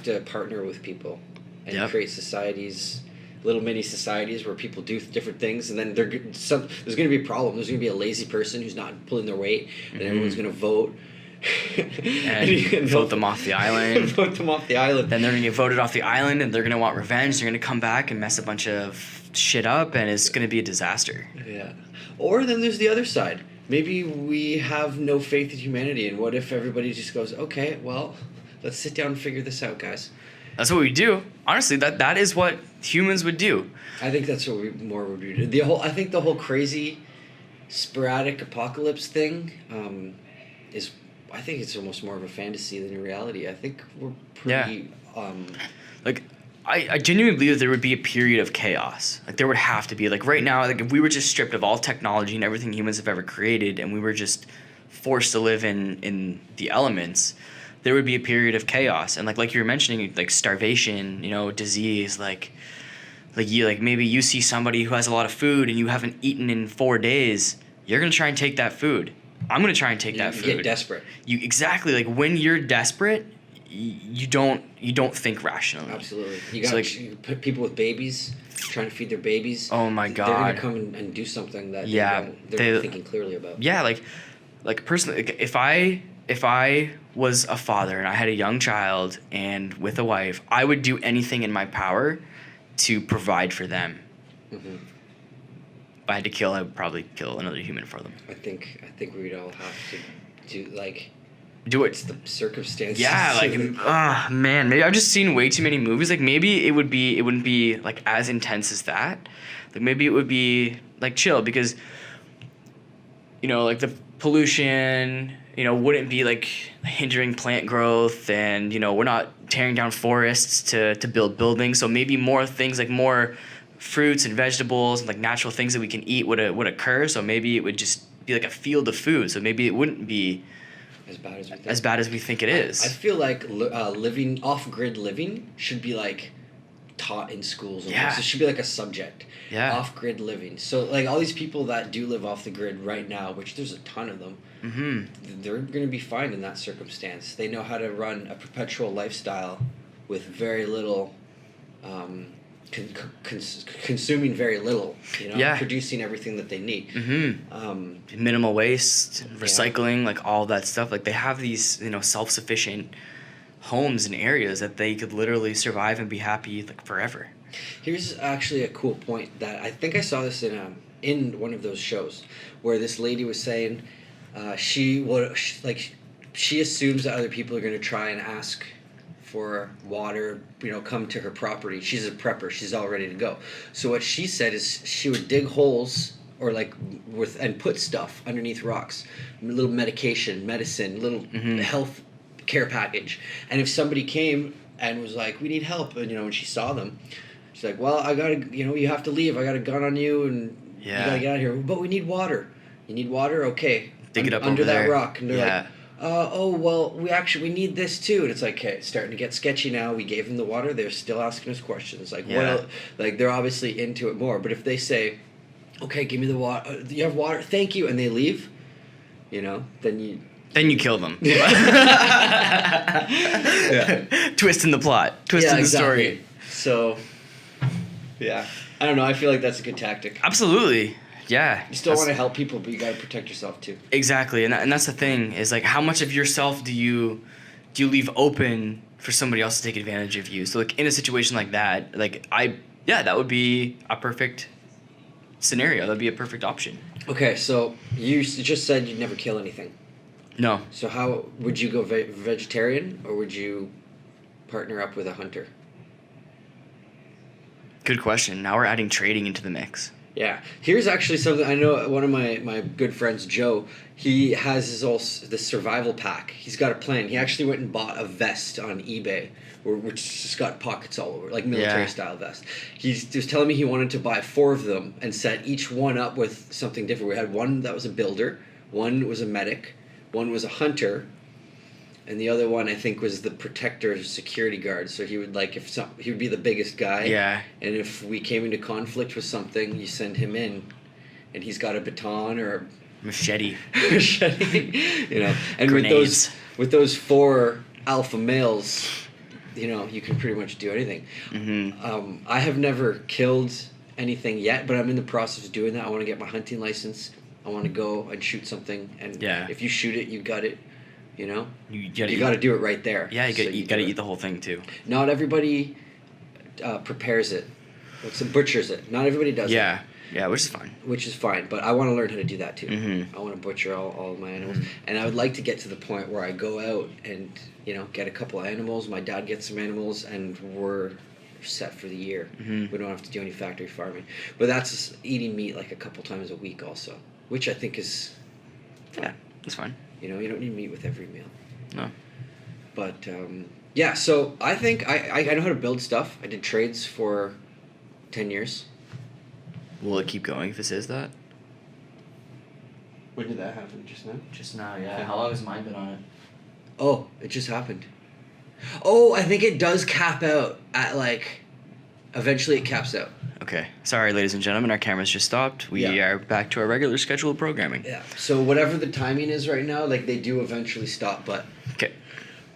[SPEAKER 1] to partner with people and create societies, little mini societies where people do different things, and then there's going to be a problem. There's going to be a lazy person who's not pulling their weight, and everyone's going to vote.
[SPEAKER 2] And vote them off the island.
[SPEAKER 1] Vote them off the island.
[SPEAKER 2] Then they're going to get voted off the island, and they're going to want revenge. They're going to come back and mess a bunch of shit up, and it's going to be a disaster.
[SPEAKER 1] Yeah. Or then there's the other side. Maybe we have no faith in humanity, and what if everybody just goes, okay, well, let's sit down and figure this out, guys.
[SPEAKER 2] That's what we do. Honestly, that is what humans would do.
[SPEAKER 1] I think that's what we would do. I think the whole crazy, sporadic apocalypse thing is. I think it's almost more of a fantasy than a reality. I think we're pretty.
[SPEAKER 2] Like, I genuinely believe that there would be a period of chaos. Like, there would have to be. Like, right now, like, if we were just stripped of all technology and everything humans have ever created, and we were just forced to live in the elements, there would be a period of chaos. And like you were mentioning, like starvation, disease, like maybe you see somebody who has a lot of food and you haven't eaten in 4 days, you're gonna try and take that food. I'm gonna try and take that food.
[SPEAKER 1] You get desperate.
[SPEAKER 2] Exactly, like when you're desperate, you don't think rationally.
[SPEAKER 1] Absolutely. You got put people with babies trying to feed their babies.
[SPEAKER 2] Oh my God.
[SPEAKER 1] They're gonna come and do something that they're not thinking clearly about.
[SPEAKER 2] Yeah, like personally, if I was a father and I had a young child and with a wife, I would do anything in my power to provide for them.
[SPEAKER 1] Mm-hmm.
[SPEAKER 2] I had to kill, I would probably kill another human for them.
[SPEAKER 1] I think we'd all have to do like.
[SPEAKER 2] Do it.
[SPEAKER 1] It's the circumstances.
[SPEAKER 2] Yeah, like, man, maybe I've just seen way too many movies. Like, maybe it wouldn't be like as intense as that. Like, maybe it would be like chill because, you know, like the pollution, you know, wouldn't be like hindering plant growth, and you know, we're not tearing down forests to build buildings. So maybe more things like more fruits and vegetables and like natural things that we can eat would occur. So maybe it would just be like a field of food. So maybe it wouldn't be as bad as we think it is.
[SPEAKER 1] I feel like living off-grid living should be like taught in schools. Almost. It should be like a subject.
[SPEAKER 2] Yeah.
[SPEAKER 1] Off-grid living. So like all these people that do live off the grid right now, which there's a ton of them, they're going to be fine in that circumstance. They know how to run a perpetual lifestyle with very little, consuming very little. You know, producing everything that they need.
[SPEAKER 2] Minimal waste, recycling, like all that stuff. Like they have these, you know, self-sufficient homes and areas that they could literally survive and be happy like forever.
[SPEAKER 1] Here's actually a cool point that I think I saw this in one of those shows where this lady was saying she assumes that other people are going to try and ask for water, you know, come to her property. She's a prepper. She's all ready to go. So what she said is she would dig holes or like and put stuff underneath rocks, little medication, medicine, little health care package. And if somebody came and was like, we need help, and you know, when she saw them, she's like, well, I gotta, you know, you have to leave. I got a gun on you, and you gotta get out of here. But we need water. You need water? Okay.
[SPEAKER 2] Dig it up
[SPEAKER 1] under
[SPEAKER 2] over
[SPEAKER 1] that
[SPEAKER 2] there.
[SPEAKER 1] rock. And they're like, oh, well, we need this too. And it's like, okay, it's starting to get sketchy now. We gave them the water. They're still asking us questions. Like, what else? Like, they're obviously into it more. But if they say, okay, give me the water. You have water? Thank you. And they leave, you know, then you
[SPEAKER 2] kill them. Twisting the plot. Twisting the story.
[SPEAKER 1] So, yeah. I don't know. I feel like that's a good tactic.
[SPEAKER 2] Absolutely. Yeah.
[SPEAKER 1] You still want to help people, but you got to protect yourself too.
[SPEAKER 2] Exactly. And that's the thing is like how much of yourself do you leave open for somebody else to take advantage of you? So like in a situation like that, like that would be a perfect scenario. That'd be a perfect option.
[SPEAKER 1] Okay, so you just said you'd never kill anything.
[SPEAKER 2] No.
[SPEAKER 1] So how would you go vegetarian, or would you partner up with a hunter?
[SPEAKER 2] Good question. Now we're adding trading into the mix.
[SPEAKER 1] Yeah. Here's actually something I know. One of my good friends, Joe, he has this survival pack. He's got a plan. He actually went and bought a vest on eBay, which just got pockets all over, like military style vest. He was telling me he wanted to buy 4 of them and set each one up with something different. We had one that was a builder, one was a medic, one was a hunter, and the other one I think was the protector security guard. So he would he would be the biggest guy.
[SPEAKER 2] Yeah.
[SPEAKER 1] And if we came into conflict with something, you send him in, and he's got a baton or a
[SPEAKER 2] machete.
[SPEAKER 1] You know. And
[SPEAKER 2] grenades.
[SPEAKER 1] with those 4 alpha males, you know, you can pretty much do anything. I have never killed anything yet, but I'm in the process of doing that. I want to get my hunting license. I want to go and shoot something, and if you shoot it, you gut it. You know, you got to do it right there.
[SPEAKER 2] Yeah, you got to eat the whole thing too.
[SPEAKER 1] Not everybody prepares it, butchers it. Not everybody does it.
[SPEAKER 2] Yeah, which is fine.
[SPEAKER 1] Which is fine, but I want to learn how to do that too. I want to butcher all of my animals, and I would like to get to the point where I go out and, you know, get a couple of animals. My dad gets some animals, and we're set for the year. We don't have to do any factory farming, but that's eating meat like a couple times a week also, which I think is fine.
[SPEAKER 2] Yeah, that's fine.
[SPEAKER 1] You know, you don't need meat with every meal.
[SPEAKER 2] No.
[SPEAKER 1] But, yeah, so I think I know how to build stuff. I did trades for 10 years.
[SPEAKER 2] Will it keep going if it says that?
[SPEAKER 1] When did that happen? Just now?
[SPEAKER 2] Just now, yeah. How long has mine been on it?
[SPEAKER 1] Oh, it just happened. Oh, I think it does cap out at, like... Eventually it caps out.
[SPEAKER 2] Okay. Sorry, ladies and gentlemen, our cameras just stopped. We are back to our regular scheduled programming.
[SPEAKER 1] Yeah. So whatever the timing is right now, like, they do eventually stop, but...
[SPEAKER 2] Okay.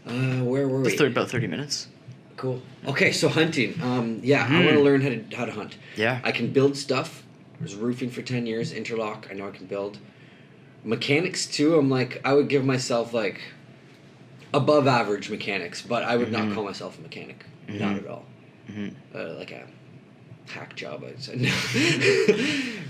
[SPEAKER 1] Where were we?
[SPEAKER 2] About 30 minutes.
[SPEAKER 1] Cool. Okay, so hunting. I want to learn how to hunt.
[SPEAKER 2] Yeah.
[SPEAKER 1] I can build stuff. I was roofing for 10 years, interlock, I know I can build. Mechanics, too, I would give myself, like, above average mechanics, but I would not call myself a mechanic. Not at all. hack job, I'd say.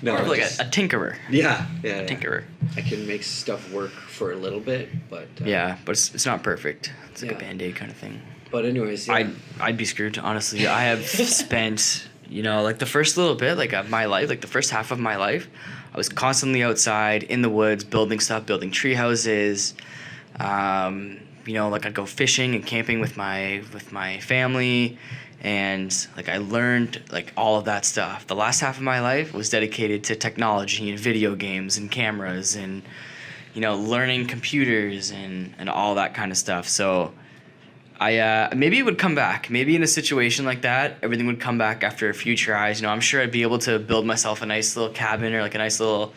[SPEAKER 1] No,
[SPEAKER 2] More of like
[SPEAKER 1] just-
[SPEAKER 2] a tinkerer.
[SPEAKER 1] yeah.
[SPEAKER 2] Tinkerer.
[SPEAKER 1] I can make stuff work for a little bit, but
[SPEAKER 2] Yeah, but it's not perfect. It's like a
[SPEAKER 1] Yeah.
[SPEAKER 2] Band-Aid kind of thing.
[SPEAKER 1] But anyways, yeah.
[SPEAKER 2] I'd be screwed, honestly. I have spent, like the first little bit, like of my life, like the first half of my life, I was constantly outside in the woods, building stuff, building tree houses. Like I'd go fishing and camping with my family, and like I learned like all of that stuff. The last half of my life was dedicated to technology and video games and cameras and learning computers and all that kind of stuff. So I maybe it would come back. Maybe in a situation like that, everything would come back after a few tries. I'm sure I'd be able to build myself a nice little cabin or like a nice little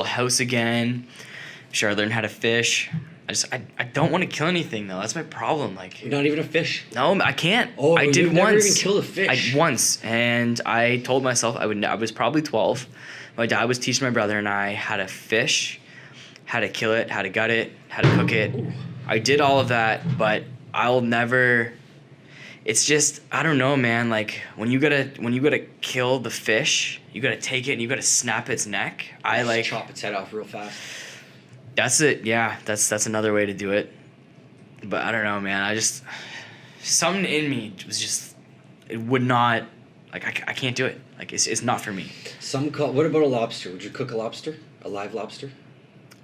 [SPEAKER 2] house again. I'm sure I learned how to fish. I don't want to kill anything though. That's my problem. Like
[SPEAKER 1] Not even a fish.
[SPEAKER 2] no, I can't.
[SPEAKER 1] Oh,
[SPEAKER 2] I did
[SPEAKER 1] you've never
[SPEAKER 2] once.
[SPEAKER 1] even killed a fish.
[SPEAKER 2] Once, and I told myself I would. I was probably 12. My dad was teaching my brother and I how to fish, how to kill it, how to gut it, how to cook it.
[SPEAKER 1] Ooh.
[SPEAKER 2] I did all of that, but I'll never. It's just I don't know, man. Like when you gotta kill the fish, you gotta take it and you gotta snap its neck.
[SPEAKER 1] Just chop its head off real fast.
[SPEAKER 2] That's it. Yeah, that's another way to do it. But I don't know, man. Something in me was just it would not like I can't do it. Like it's not for me.
[SPEAKER 1] What about a lobster? Would you cook a lobster? A live lobster?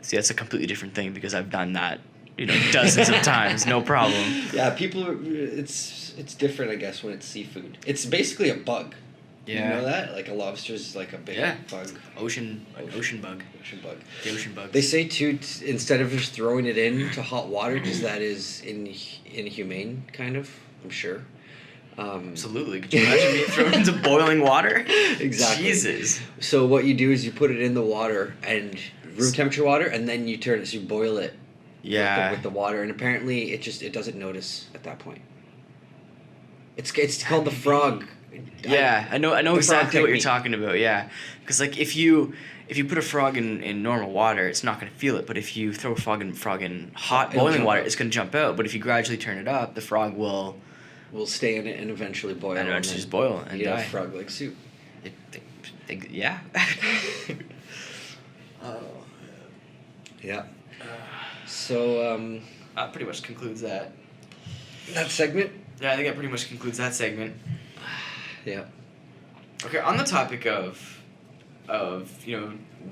[SPEAKER 2] See, that's a completely different thing because I've done that, dozens of times, no problem.
[SPEAKER 1] Yeah, it's different, I guess, when it's seafood. It's basically a bug.
[SPEAKER 2] Yeah.
[SPEAKER 1] You know that? Like a lobster's like a big bug.
[SPEAKER 2] Ocean bug.
[SPEAKER 1] Ocean bug.
[SPEAKER 2] The ocean bug.
[SPEAKER 1] They say too, instead of just throwing it into hot water, because that is inhumane, kind of. I'm sure.
[SPEAKER 2] Absolutely. Could you imagine being thrown into boiling water?
[SPEAKER 1] Exactly.
[SPEAKER 2] Jesus.
[SPEAKER 1] So what you do is you put it in the water and room temperature water, and then you turn it, so you boil it.
[SPEAKER 2] Yeah.
[SPEAKER 1] With the water, and apparently it doesn't notice at that point. It's called the frog.
[SPEAKER 2] Yeah, I know
[SPEAKER 1] The
[SPEAKER 2] exactly
[SPEAKER 1] frog
[SPEAKER 2] what you're
[SPEAKER 1] technique.
[SPEAKER 2] talking about. Yeah, because like if you put a frog in normal water, it's not gonna feel it. But if you throw a frog in hot
[SPEAKER 1] It'll
[SPEAKER 2] boiling
[SPEAKER 1] jump
[SPEAKER 2] water,
[SPEAKER 1] out.
[SPEAKER 2] it's gonna jump out. But if you gradually turn it up, the frog will
[SPEAKER 1] Will stay in it and eventually boil.
[SPEAKER 2] and eventually just boil and
[SPEAKER 1] you know,
[SPEAKER 2] die.
[SPEAKER 1] frog leg soup.
[SPEAKER 2] Yeah.
[SPEAKER 1] Yeah. So
[SPEAKER 2] That pretty much concludes that.
[SPEAKER 1] that segment.
[SPEAKER 2] Yeah, I think that pretty much concludes that segment.
[SPEAKER 1] Yeah.
[SPEAKER 2] Okay, on the topic of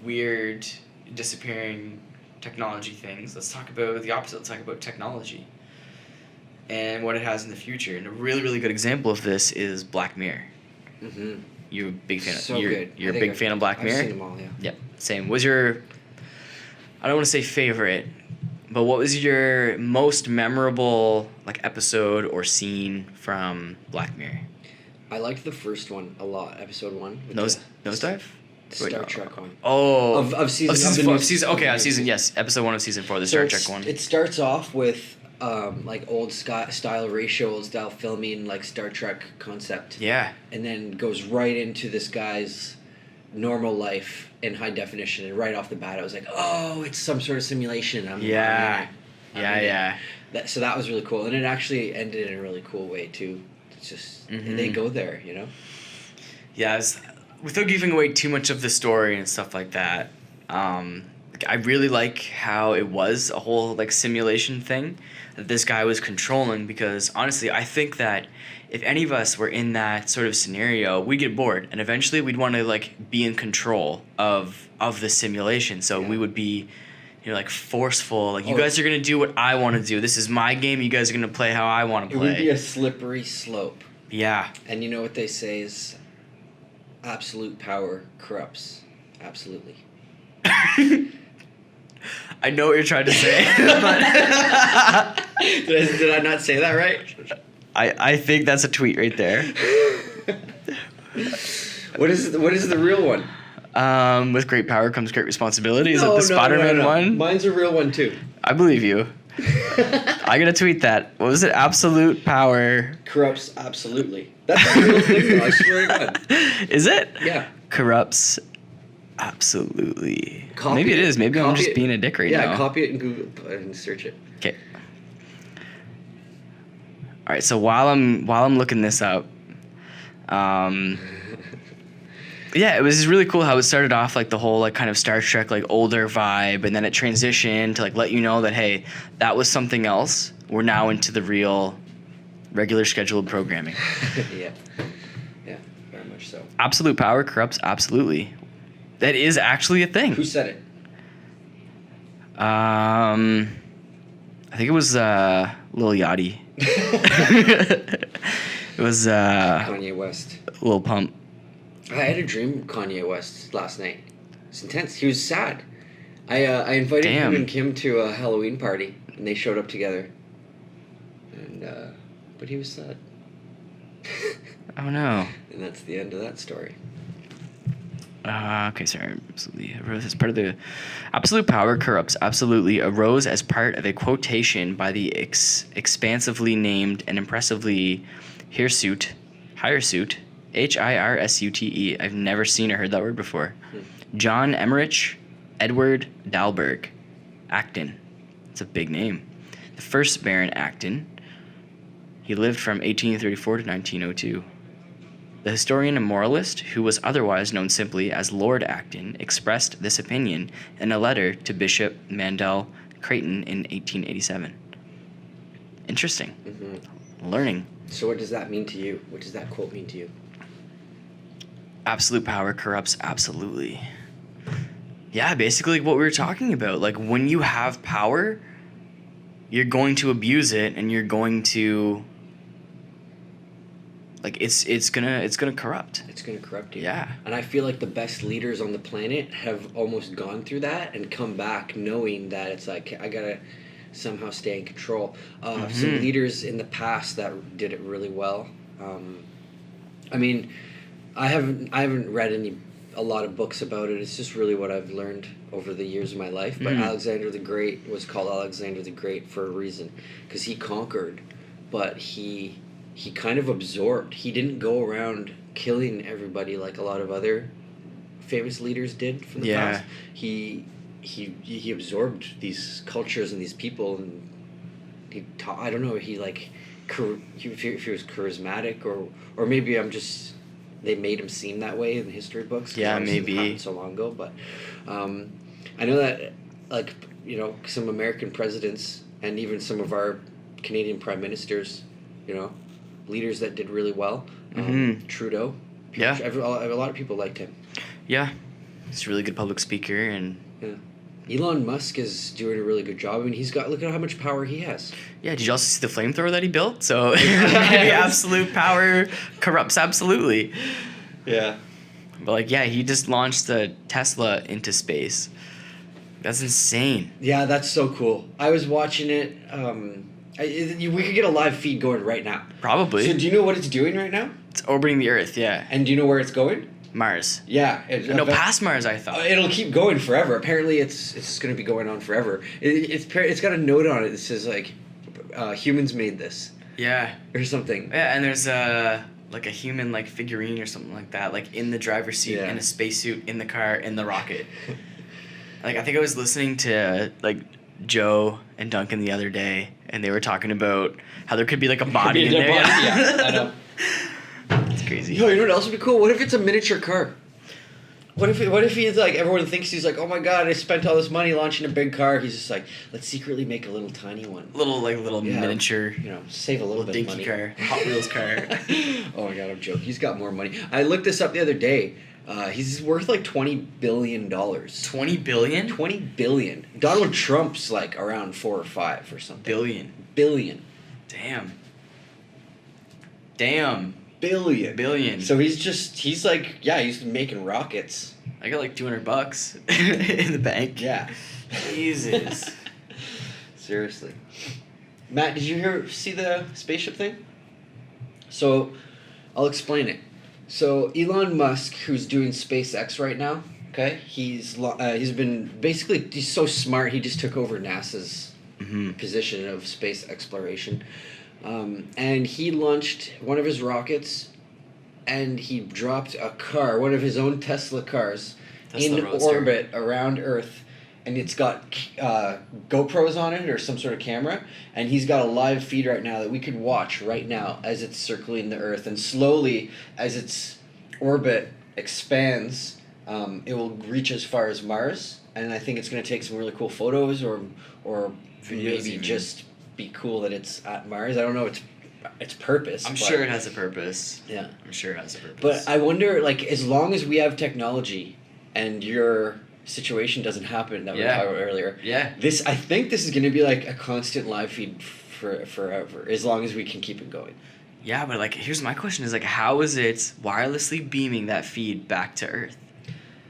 [SPEAKER 2] weird disappearing technology things, let's talk about the opposite. Let's talk about technology and what it has in the future. And a really, really good example of this is Black Mirror.
[SPEAKER 1] Mm-hmm.
[SPEAKER 2] You're a big fan of
[SPEAKER 1] So
[SPEAKER 2] you're,
[SPEAKER 1] good.
[SPEAKER 2] You're
[SPEAKER 1] I
[SPEAKER 2] a
[SPEAKER 1] think
[SPEAKER 2] big fan of Black Mirror?
[SPEAKER 1] I've seen them all. Yeah.
[SPEAKER 2] Yep, same. Was your I don't want to say favorite, but what was your most memorable like episode or scene from Black Mirror?
[SPEAKER 1] I liked the first one a lot. Episode 1. with
[SPEAKER 2] Nosedive?
[SPEAKER 1] the
[SPEAKER 2] Wait,
[SPEAKER 1] Star
[SPEAKER 2] no.
[SPEAKER 1] Trek one.
[SPEAKER 2] Oh,
[SPEAKER 1] Of season
[SPEAKER 2] of season
[SPEAKER 1] the
[SPEAKER 2] four.
[SPEAKER 1] new-
[SPEAKER 2] Of season. Okay,
[SPEAKER 1] of
[SPEAKER 2] of
[SPEAKER 1] the
[SPEAKER 2] season.
[SPEAKER 1] new
[SPEAKER 2] Yes, episode 1 of season 4, the
[SPEAKER 1] So
[SPEAKER 2] Star
[SPEAKER 1] it's-
[SPEAKER 2] Trek one.
[SPEAKER 1] It starts off with like old style ratio, old style filming, like Star Trek concept.
[SPEAKER 2] Yeah.
[SPEAKER 1] And then goes right into this guy's normal life in high definition, and right off the bat I was like, oh, it's some sort of simulation. I'm in it.
[SPEAKER 2] Yeah.
[SPEAKER 1] So that was really cool, and it actually ended in a really cool way too. It's just they go there,
[SPEAKER 2] Yeah, without giving away too much of the story and stuff like that, I really like how it was a whole like simulation thing that this guy was controlling, because honestly I think that if any of us were in that sort of scenario, we'd get bored and eventually we'd want to like be in control of the simulation. So we would be like forceful, like you guys are going to do what I want to do. This is my game, you guys are going to play how I want to
[SPEAKER 1] It
[SPEAKER 2] play.
[SPEAKER 1] would be a slippery slope.
[SPEAKER 2] Yeah.
[SPEAKER 1] And you know what they say is absolute power corrupts absolutely.
[SPEAKER 2] I know what you're trying to say, but
[SPEAKER 1] Did I not say that right?
[SPEAKER 2] I think that's a tweet right there.
[SPEAKER 1] What is the real one?
[SPEAKER 2] With great power comes great responsibility. Is that the Spider-Man one?
[SPEAKER 1] Mine's a real one too.
[SPEAKER 2] I believe you. I gotta tweet that. What was it? Absolute power
[SPEAKER 1] Corrupts absolutely. That's a real thing though, I swear to God.
[SPEAKER 2] Is it?
[SPEAKER 1] Yeah.
[SPEAKER 2] Corrupts absolutely.
[SPEAKER 1] Copy
[SPEAKER 2] Maybe it
[SPEAKER 1] it.
[SPEAKER 2] is. Maybe I'm
[SPEAKER 1] Copy
[SPEAKER 2] just
[SPEAKER 1] it.
[SPEAKER 2] being a dick right now.
[SPEAKER 1] Yeah, copy it and Google and search it.
[SPEAKER 2] Okay. All right. So while I'm looking this up, Yeah, it was just really cool how it started off like the whole like kind of Star Trek like older vibe, and then it transitioned to like let you know that hey, that was something else. We're now into the real, regular scheduled programming.
[SPEAKER 1] Yeah, very much so.
[SPEAKER 2] Absolute power corrupts absolutely. That is actually a thing.
[SPEAKER 1] Who said it?
[SPEAKER 2] I think it was Lil Yachty. It was
[SPEAKER 1] Kanye West.
[SPEAKER 2] Lil Pump.
[SPEAKER 1] I had a dream of Kanye West last night. It's intense. He was sad. I invited him and Kim to a Halloween party, and they showed up together. And but he was sad.
[SPEAKER 2] Oh no.
[SPEAKER 1] And that's the end of that story.
[SPEAKER 2] Okay, sorry. Absolutely arose as part of the absolute power corrupts. Absolutely arose as part of a quotation by the expansively named and impressively hirsute, Hirsute. I've never seen or heard that word before. John Emmerich Edward Dalberg Acton. It's a big name. The first Baron Acton. He lived from 1834 to 1902. The historian and moralist, who was otherwise known simply as Lord Acton, expressed this opinion in a letter to Bishop Mandel Creighton in 1887. Interesting. Mm-hmm. Learning.
[SPEAKER 1] So what does that mean to you? What does that quote mean to you?
[SPEAKER 2] Absolute power corrupts absolutely. Yeah, basically what we were talking about. Like when you have power, you're going to abuse it, and you're going to like it's gonna corrupt.
[SPEAKER 1] It's gonna corrupt you.
[SPEAKER 2] Yeah.
[SPEAKER 1] And I feel like the best leaders on the planet have almost gone through that and come back knowing that it's like I gotta somehow stay in control. Some leaders in the past that did it really well. I mean, I haven't read a lot of books about it. It's just really what I've learned over the years of my life. But Alexander the Great was called Alexander the Great for a reason, because he conquered, but he kind of absorbed. He didn't go around killing everybody like a lot of other famous leaders did from the past. He absorbed these cultures and these people, and he taught. I don't know. If he was charismatic, or maybe they made him seem that way in the history books.
[SPEAKER 2] Yeah, maybe.
[SPEAKER 1] It happened so long ago, but I know that some American presidents and even some of our Canadian prime ministers, leaders that did really well. Trudeau.
[SPEAKER 2] Yeah.
[SPEAKER 1] A lot of people liked him.
[SPEAKER 2] Yeah. He's a really good public speaker, and
[SPEAKER 1] yeah. Elon Musk is doing a really good job. I mean, look at how much power he has.
[SPEAKER 2] Yeah, did you also see the flamethrower that he built? So absolute power corrupts absolutely.
[SPEAKER 1] Yeah.
[SPEAKER 2] But he just launched the Tesla into space. That's insane.
[SPEAKER 1] Yeah, that's so cool. I was watching it. We could get a live feed going right now.
[SPEAKER 2] Probably.
[SPEAKER 1] So do you know what it's doing right now?
[SPEAKER 2] It's orbiting the Earth, yeah.
[SPEAKER 1] And do you know where it's going?
[SPEAKER 2] Mars.
[SPEAKER 1] Yeah.
[SPEAKER 2] Past Mars, I thought.
[SPEAKER 1] It'll keep going forever. Apparently, it's going to be going on forever. It's got a note on it that says, humans made this.
[SPEAKER 2] Yeah.
[SPEAKER 1] Or something.
[SPEAKER 2] Yeah, and there's a human, figurine or something like that, in the driver's seat, in a spacesuit, in the car, in the rocket. I think I was listening to, Joe and Duncan the other day, and they were talking about how there could be, a body in there.
[SPEAKER 1] Yeah, I know.
[SPEAKER 2] It's crazy.
[SPEAKER 1] Yo, you know what else would be cool? What if it's a miniature car? What if he's everyone thinks he's oh my god, I spent all this money launching a big car. He's just let's secretly make a little tiny one.
[SPEAKER 2] Little miniature.
[SPEAKER 1] Save a little bit of money.
[SPEAKER 2] Car, Hot Wheels car.
[SPEAKER 1] Oh my god, I'm joking. He's got more money. I looked this up the other day. He's worth $20 billion.
[SPEAKER 2] 20 billion?
[SPEAKER 1] 20 billion. Donald Trump's around 4 or 5 or something. Billion.
[SPEAKER 2] Damn.
[SPEAKER 1] Billion. So he's making rockets.
[SPEAKER 2] I got $200 in the bank.
[SPEAKER 1] Yeah.
[SPEAKER 2] Jesus.
[SPEAKER 1] Seriously. Matt, did you see the spaceship thing? So, I'll explain it. So, Elon Musk, who's doing SpaceX right now, okay? He's so smart, he just took over NASA's position of space exploration. And he launched one of his rockets, and he dropped a car, one of his own Tesla cars, in orbit around Earth. and it's got GoPros on it or some sort of camera, and he's got a live feed right now that we could watch right now as it's circling the Earth, and slowly as its orbit expands, it will reach as far as Mars, and I think it's going to take some really cool photos or maybe
[SPEAKER 2] even.
[SPEAKER 1] just be cool that it's at Mars. I don't know its purpose.
[SPEAKER 2] I'm sure it has a purpose.
[SPEAKER 1] Yeah.
[SPEAKER 2] I'm sure it has a purpose.
[SPEAKER 1] But I wonder, like, as long as we have technology and your situation doesn't happen that we were talking about earlier, I think this is going to be like a constant live feed forever, as long as we can keep it going.
[SPEAKER 2] Yeah, but like, here's my question: is like, how is it wirelessly beaming that feed back to Earth?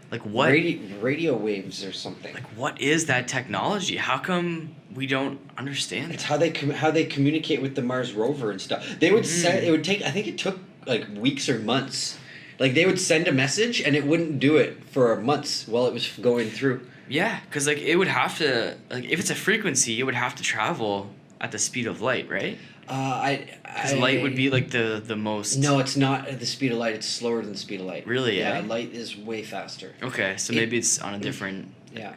[SPEAKER 2] Like what?
[SPEAKER 1] Radio waves or something.
[SPEAKER 2] Like what is that technology? How come we don't understand?
[SPEAKER 1] It's how they communicate with the Mars rover and stuff. They would send. It would take. I think it took like weeks or months. Like they would send a message and it wouldn't do it for months while it was going through.
[SPEAKER 2] Yeah, because like it would have to, like if it's a frequency, it would have to travel at the speed of light, right? Because light would be like the most.
[SPEAKER 1] No, it's not at the speed of light. It's slower than the speed of light.
[SPEAKER 2] Really?
[SPEAKER 1] Yeah, light is way faster.
[SPEAKER 2] Okay, so maybe it's on a different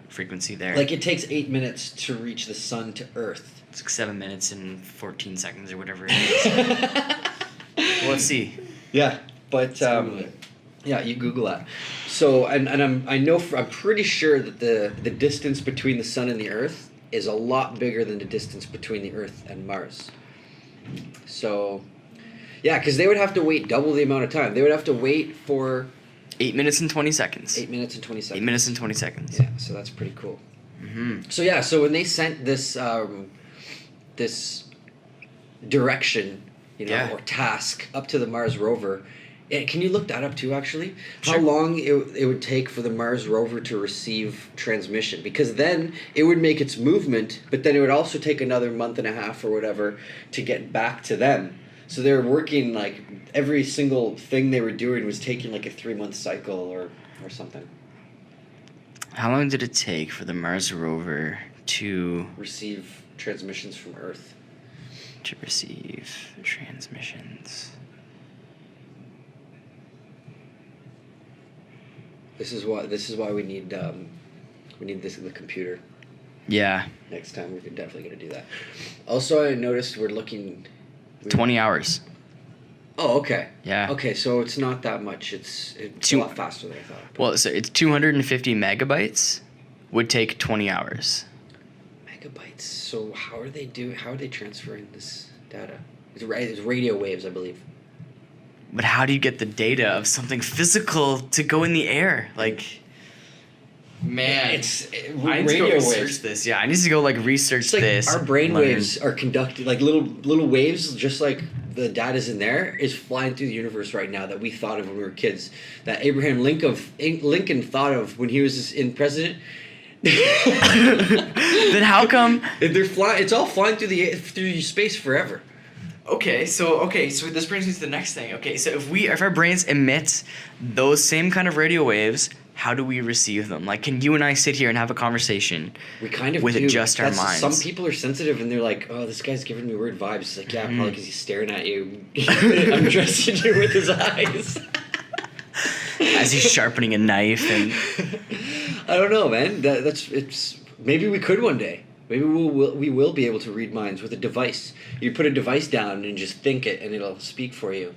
[SPEAKER 2] frequency there.
[SPEAKER 1] Like it takes 8 minutes to reach the sun to Earth.
[SPEAKER 2] It's like 7 minutes and 14 seconds or whatever it is. Well, let's see.
[SPEAKER 1] Yeah, but yeah, you Google that. So and I'm pretty sure that the distance between the sun and the Earth is a lot bigger than the distance between the Earth and Mars. So, yeah, because they would have to wait double the amount of time. They would have to wait for
[SPEAKER 2] 8 minutes and 20 seconds.
[SPEAKER 1] 8 minutes and 20 seconds.
[SPEAKER 2] 8 minutes and 20 seconds.
[SPEAKER 1] Yeah, so that's pretty cool.
[SPEAKER 2] Mm-hmm.
[SPEAKER 1] So yeah, so when they sent this this direction, or task up to the Mars rover, can you look that up too? Actually,
[SPEAKER 2] sure.
[SPEAKER 1] How long it would take for the Mars rover to receive transmission? Because then it would make its movement, but then it would also take another month and a half or whatever to get back to them. So they were working like every single thing they were doing was taking like a 3-month cycle or something.
[SPEAKER 2] How long did it take for the Mars rover to
[SPEAKER 1] receive transmissions from Earth?
[SPEAKER 2] To receive transmissions.
[SPEAKER 1] This is why we need this in the computer.
[SPEAKER 2] Yeah.
[SPEAKER 1] Next time we're definitely gonna do that. Also, I noticed we're looking.
[SPEAKER 2] 20 hours.
[SPEAKER 1] Oh, okay.
[SPEAKER 2] Yeah.
[SPEAKER 1] Okay, so it's not that much. It's a lot faster than I thought.
[SPEAKER 2] Well, so it's 250 megabytes would take 20 hours.
[SPEAKER 1] Megabytes. So how are they transferring this data? It's radio waves, I believe.
[SPEAKER 2] But how do you get the data of something physical to go in the air? Like, man, I need to go research this. Yeah, I need to go research this.
[SPEAKER 1] Our brain waves are conducted like little waves, just like the data's in there is flying through the universe right now that we thought of when we were kids. That Abraham Lincoln thought of when he was in president.
[SPEAKER 2] Then how come
[SPEAKER 1] they're flying? It's all flying through space forever.
[SPEAKER 2] Okay, so this brings me to the next thing. Okay, so if our brains emit those same kind of radio waves, how do we receive them? Like, can you and I sit here and have a conversation?
[SPEAKER 1] We kind of
[SPEAKER 2] with
[SPEAKER 1] do.
[SPEAKER 2] Just our minds.
[SPEAKER 1] Some people are sensitive and they're like, "Oh, this guy's giving me weird vibes." It's like, yeah, probably because he's staring at you, undressing you with his eyes,
[SPEAKER 2] as he's sharpening a knife. And
[SPEAKER 1] I don't know, man. It's maybe we could one day. Maybe we will be able to read minds with a device. You put a device down and just think it, and it'll speak for you.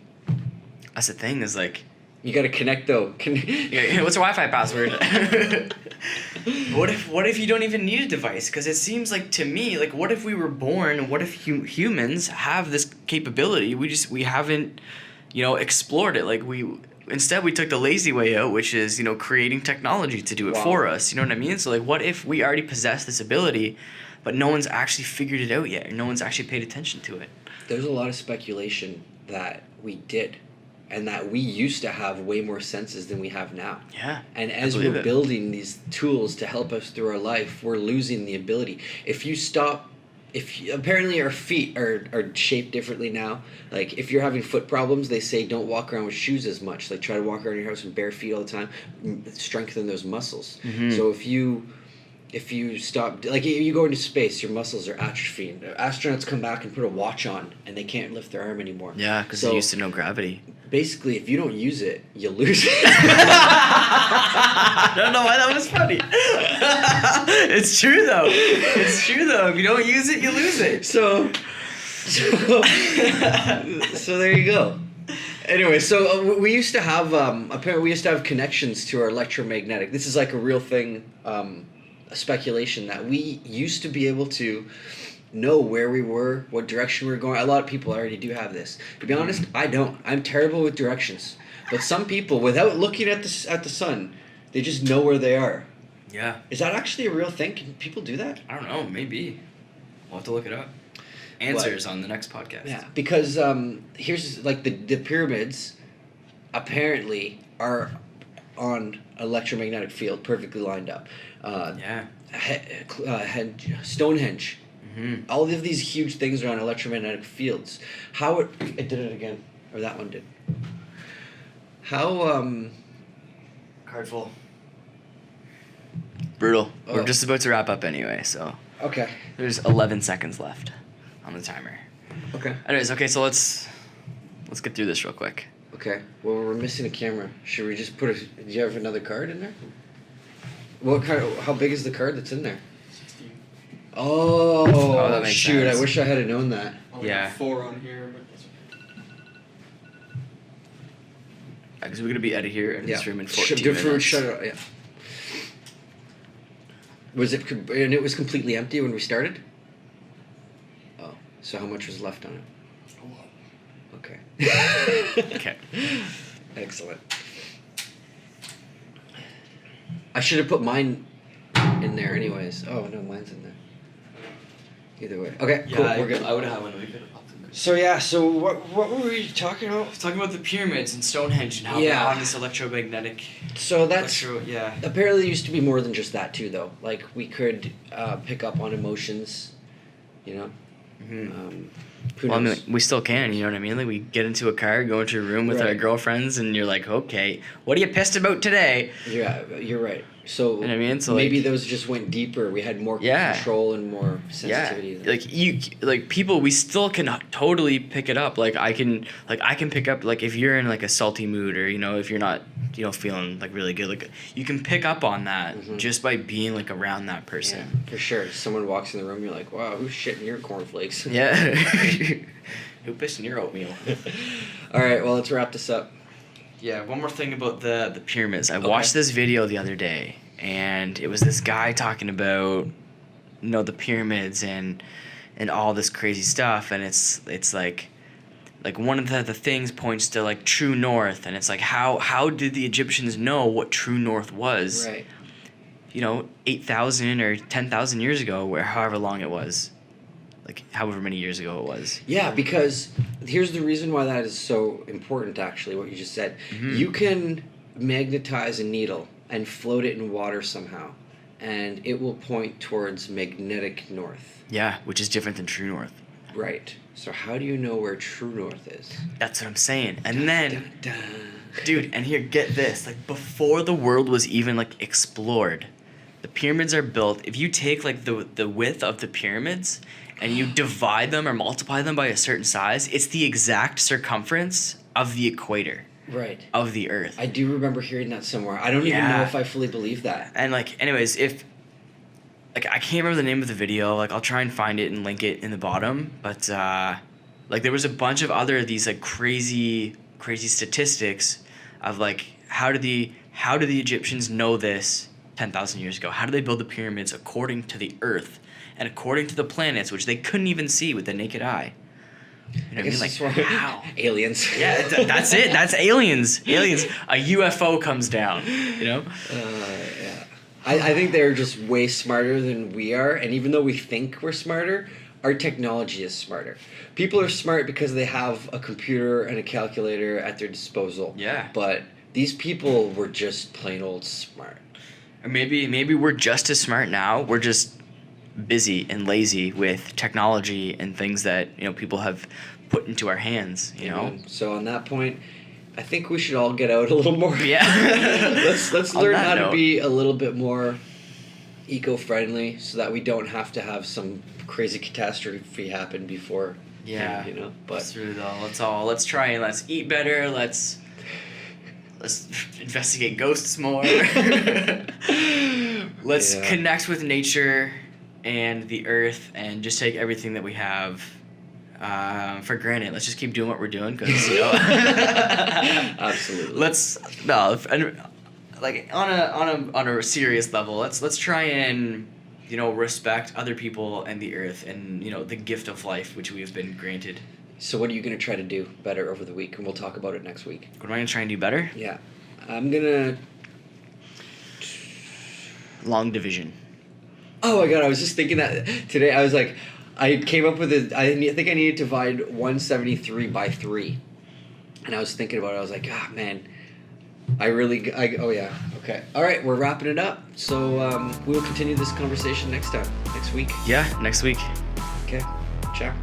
[SPEAKER 2] That's the thing. Is like.
[SPEAKER 1] You gotta connect though.
[SPEAKER 2] What's your Wi-Fi password? What if you don't even need a device? Because it seems like to me, like, what if we were born? What if humans have this capability? We haven't, explored it. Like instead we took the lazy way out, which is creating technology to do it for us. You know what I mean? So like, what if we already possess this ability, but no one's actually figured it out yet, or no one's actually paid attention to it?
[SPEAKER 1] There's a lot of speculation that we did. And that we used to have way more senses than we have now.
[SPEAKER 2] Yeah.
[SPEAKER 1] And as we're building these tools to help us through our life, we're losing the ability. Apparently our feet are shaped differently now. Like if you're having foot problems, they say don't walk around with shoes as much. Like try to walk around your house with bare feet all the time. Strengthen those muscles. Mm-hmm. So if you stop, like you go into space, your muscles are atrophying. Astronauts come back and put a watch on, and they can't lift their arm anymore.
[SPEAKER 2] Yeah, because they used to know gravity.
[SPEAKER 1] Basically, if you don't use it, you lose it.
[SPEAKER 2] I don't know why that was funny. It's true though. It's true though. If you don't use it, you lose it.
[SPEAKER 1] So there you go. Anyway, so we used to have apparently we used to have connections to our electromagnetic. This is like a real thing, a speculation that we used to be able to know where we were, what direction we were going. A lot of people already do have this. To be honest, I don't. I'm terrible with directions. But some people, without looking at the sun, they just know where they are.
[SPEAKER 2] Yeah.
[SPEAKER 1] Is that actually a real thing? Can people do that?
[SPEAKER 2] I don't know. Maybe. We'll have to look it up. Answers on the next podcast.
[SPEAKER 1] Yeah, because here's like the pyramids apparently are on electromagnetic field, perfectly lined up. Stonehenge.
[SPEAKER 2] Mm-hmm.
[SPEAKER 1] All of these huge things are on electromagnetic fields. How it did it again, or that one did. How
[SPEAKER 2] Card full. Brutal.
[SPEAKER 1] Oh.
[SPEAKER 2] We're just about to wrap up anyway, so
[SPEAKER 1] okay.
[SPEAKER 2] there's 11 seconds left on the timer.
[SPEAKER 1] Okay.
[SPEAKER 2] Anyways, okay, so let's get through this real quick.
[SPEAKER 1] Okay. Well, we're missing a camera. Should we just put do you have another card in there? How big is the card that's in there?
[SPEAKER 3] 16.
[SPEAKER 1] Oh,
[SPEAKER 2] that makes
[SPEAKER 1] shoot!
[SPEAKER 2] sense.
[SPEAKER 1] I wish I had known that.
[SPEAKER 3] Only
[SPEAKER 2] Yeah.
[SPEAKER 3] 4 on here, but that's okay.
[SPEAKER 2] Because we're gonna be out of here in this room in 14
[SPEAKER 1] Shut
[SPEAKER 2] minutes.
[SPEAKER 1] it up. Yeah. Was it and it was completely empty when we started? Oh, so how much was left on it?
[SPEAKER 3] A lot.
[SPEAKER 1] Okay.
[SPEAKER 2] Okay.
[SPEAKER 1] Excellent. I should have put mine in there anyways. Oh no, mine's in there. Either way. Okay, cool. We're good.
[SPEAKER 2] I would have one. We could have popped them.
[SPEAKER 1] So yeah, so what were we talking about?
[SPEAKER 2] Talking about the pyramids and Stonehenge and how
[SPEAKER 1] Yeah.
[SPEAKER 2] they're on this electromagnetic.
[SPEAKER 1] So that's
[SPEAKER 2] Yeah.
[SPEAKER 1] apparently there used to be more than just that too, though. Like we could pick up on emotions, you know.
[SPEAKER 2] Mm-hmm.
[SPEAKER 1] Who
[SPEAKER 2] Well, I mean,
[SPEAKER 1] knows?
[SPEAKER 2] like, we still can, you know what I mean? Like, we get into a car, go into a room with our
[SPEAKER 1] Right.
[SPEAKER 2] girlfriends, and you're like, okay, what are you pissed about today?
[SPEAKER 1] Yeah, you're right. So
[SPEAKER 2] You know what I mean? So,
[SPEAKER 1] maybe
[SPEAKER 2] like,
[SPEAKER 1] those just went deeper. We had more
[SPEAKER 2] Yeah.
[SPEAKER 1] control and more sensitivity.
[SPEAKER 2] Like people, we still can totally pick it up. I can pick up, like, if you're in, like, a salty mood or, you know, if you're not, you know, feeling, like, really good, like, you can pick up on that
[SPEAKER 1] Mhm.
[SPEAKER 2] just by being, like, around that person.
[SPEAKER 1] Yeah, for sure. Someone walks in the room, you're like, wow, who's shitting your cornflakes?
[SPEAKER 2] Yeah. Who pissed in your oatmeal?
[SPEAKER 1] All right, well, let's wrap this up.
[SPEAKER 2] Yeah, one more thing about the pyramids. I watched this video the other day, and it was this guy talking about, you know, the pyramids and all this crazy stuff, and it's like one of the things points to, like, true north, and it's like how did the Egyptians know what true north was?
[SPEAKER 1] Right.
[SPEAKER 2] You know, 8,000 or 10,000 years ago, or however long it was. Like, however many years ago it was.
[SPEAKER 1] Yeah, because here's the reason why that is so important, actually, what you just said.
[SPEAKER 2] Mhm.
[SPEAKER 1] You can magnetize a needle and float it in water somehow, and it will point towards magnetic north.
[SPEAKER 2] Yeah, which is different than true north.
[SPEAKER 1] Right. So how do you know where true north is?
[SPEAKER 2] That's what I'm saying. And then...
[SPEAKER 1] Dun, dun.
[SPEAKER 2] Dude, and here, get this. Like, before the world was even, like, explored, the pyramids are built. If you take, like, the width of the pyramids and you divide them or multiply them by a certain size, it's the exact circumference of the equator
[SPEAKER 1] Right.
[SPEAKER 2] of the Earth.
[SPEAKER 1] I do remember hearing that somewhere. I don't even know
[SPEAKER 2] Yeah.
[SPEAKER 1] if I fully believe that.
[SPEAKER 2] And, like, anyways, if... Like, I can't remember the name of the video. Like, I'll try and find it and link it in the bottom. But, like, there was a bunch of other these, like, crazy statistics of, like, how did the Egyptians know this 10,000 years ago? How did they build the pyramids according to the Earth and according to the planets, which they couldn't even see with the naked eye? You know what I mean? Like,
[SPEAKER 1] that's why-
[SPEAKER 2] how?
[SPEAKER 1] Aliens.
[SPEAKER 2] Yeah, that's it. That's aliens. Aliens. A UFO comes down, you know?
[SPEAKER 1] Yeah. I think they're just way smarter than we are, and even though we think we're smarter, our technology is smarter. People are smart because they have a computer and a calculator at their disposal.
[SPEAKER 2] Yeah.
[SPEAKER 1] But these people were just plain old smart.
[SPEAKER 2] Or maybe we're just as smart now. We're just busy and lazy with technology and things that, you know, people have put into our hands, you know?
[SPEAKER 1] Amen. So on that point, I think we should all get out a little more.
[SPEAKER 2] Yeah.
[SPEAKER 1] let's
[SPEAKER 2] On
[SPEAKER 1] learn
[SPEAKER 2] that
[SPEAKER 1] how to
[SPEAKER 2] note.
[SPEAKER 1] be a little bit more eco-friendly so that we don't have to have some crazy catastrophe happen before.
[SPEAKER 2] Yeah.
[SPEAKER 1] You know, but
[SPEAKER 2] That's true though. Let's try and let's eat better. Let's let's investigate ghosts more. Let's
[SPEAKER 1] Yeah.
[SPEAKER 2] connect with nature and the earth and just take everything that we have for granted. Let's just keep doing what we're doing because, you know.
[SPEAKER 1] Absolutely.
[SPEAKER 2] Like on a serious level, let's try and, you know, respect other people and the earth and, you know, the gift of life which we have been granted.
[SPEAKER 1] So what are you going to try to do better over the week? And we'll talk about it next week.
[SPEAKER 2] What am I gonna try and do better?
[SPEAKER 1] Yeah. I'm going to...
[SPEAKER 2] Long division.
[SPEAKER 1] Oh my god, I was just thinking that today. I was like, I came up with I think I needed to divide 173 by 3. And I was thinking about it. I was like, ah, man. Oh yeah. Okay. All right, we're wrapping it up. So we'll continue this conversation next week.
[SPEAKER 2] Yeah, next week.
[SPEAKER 1] Okay. Ciao.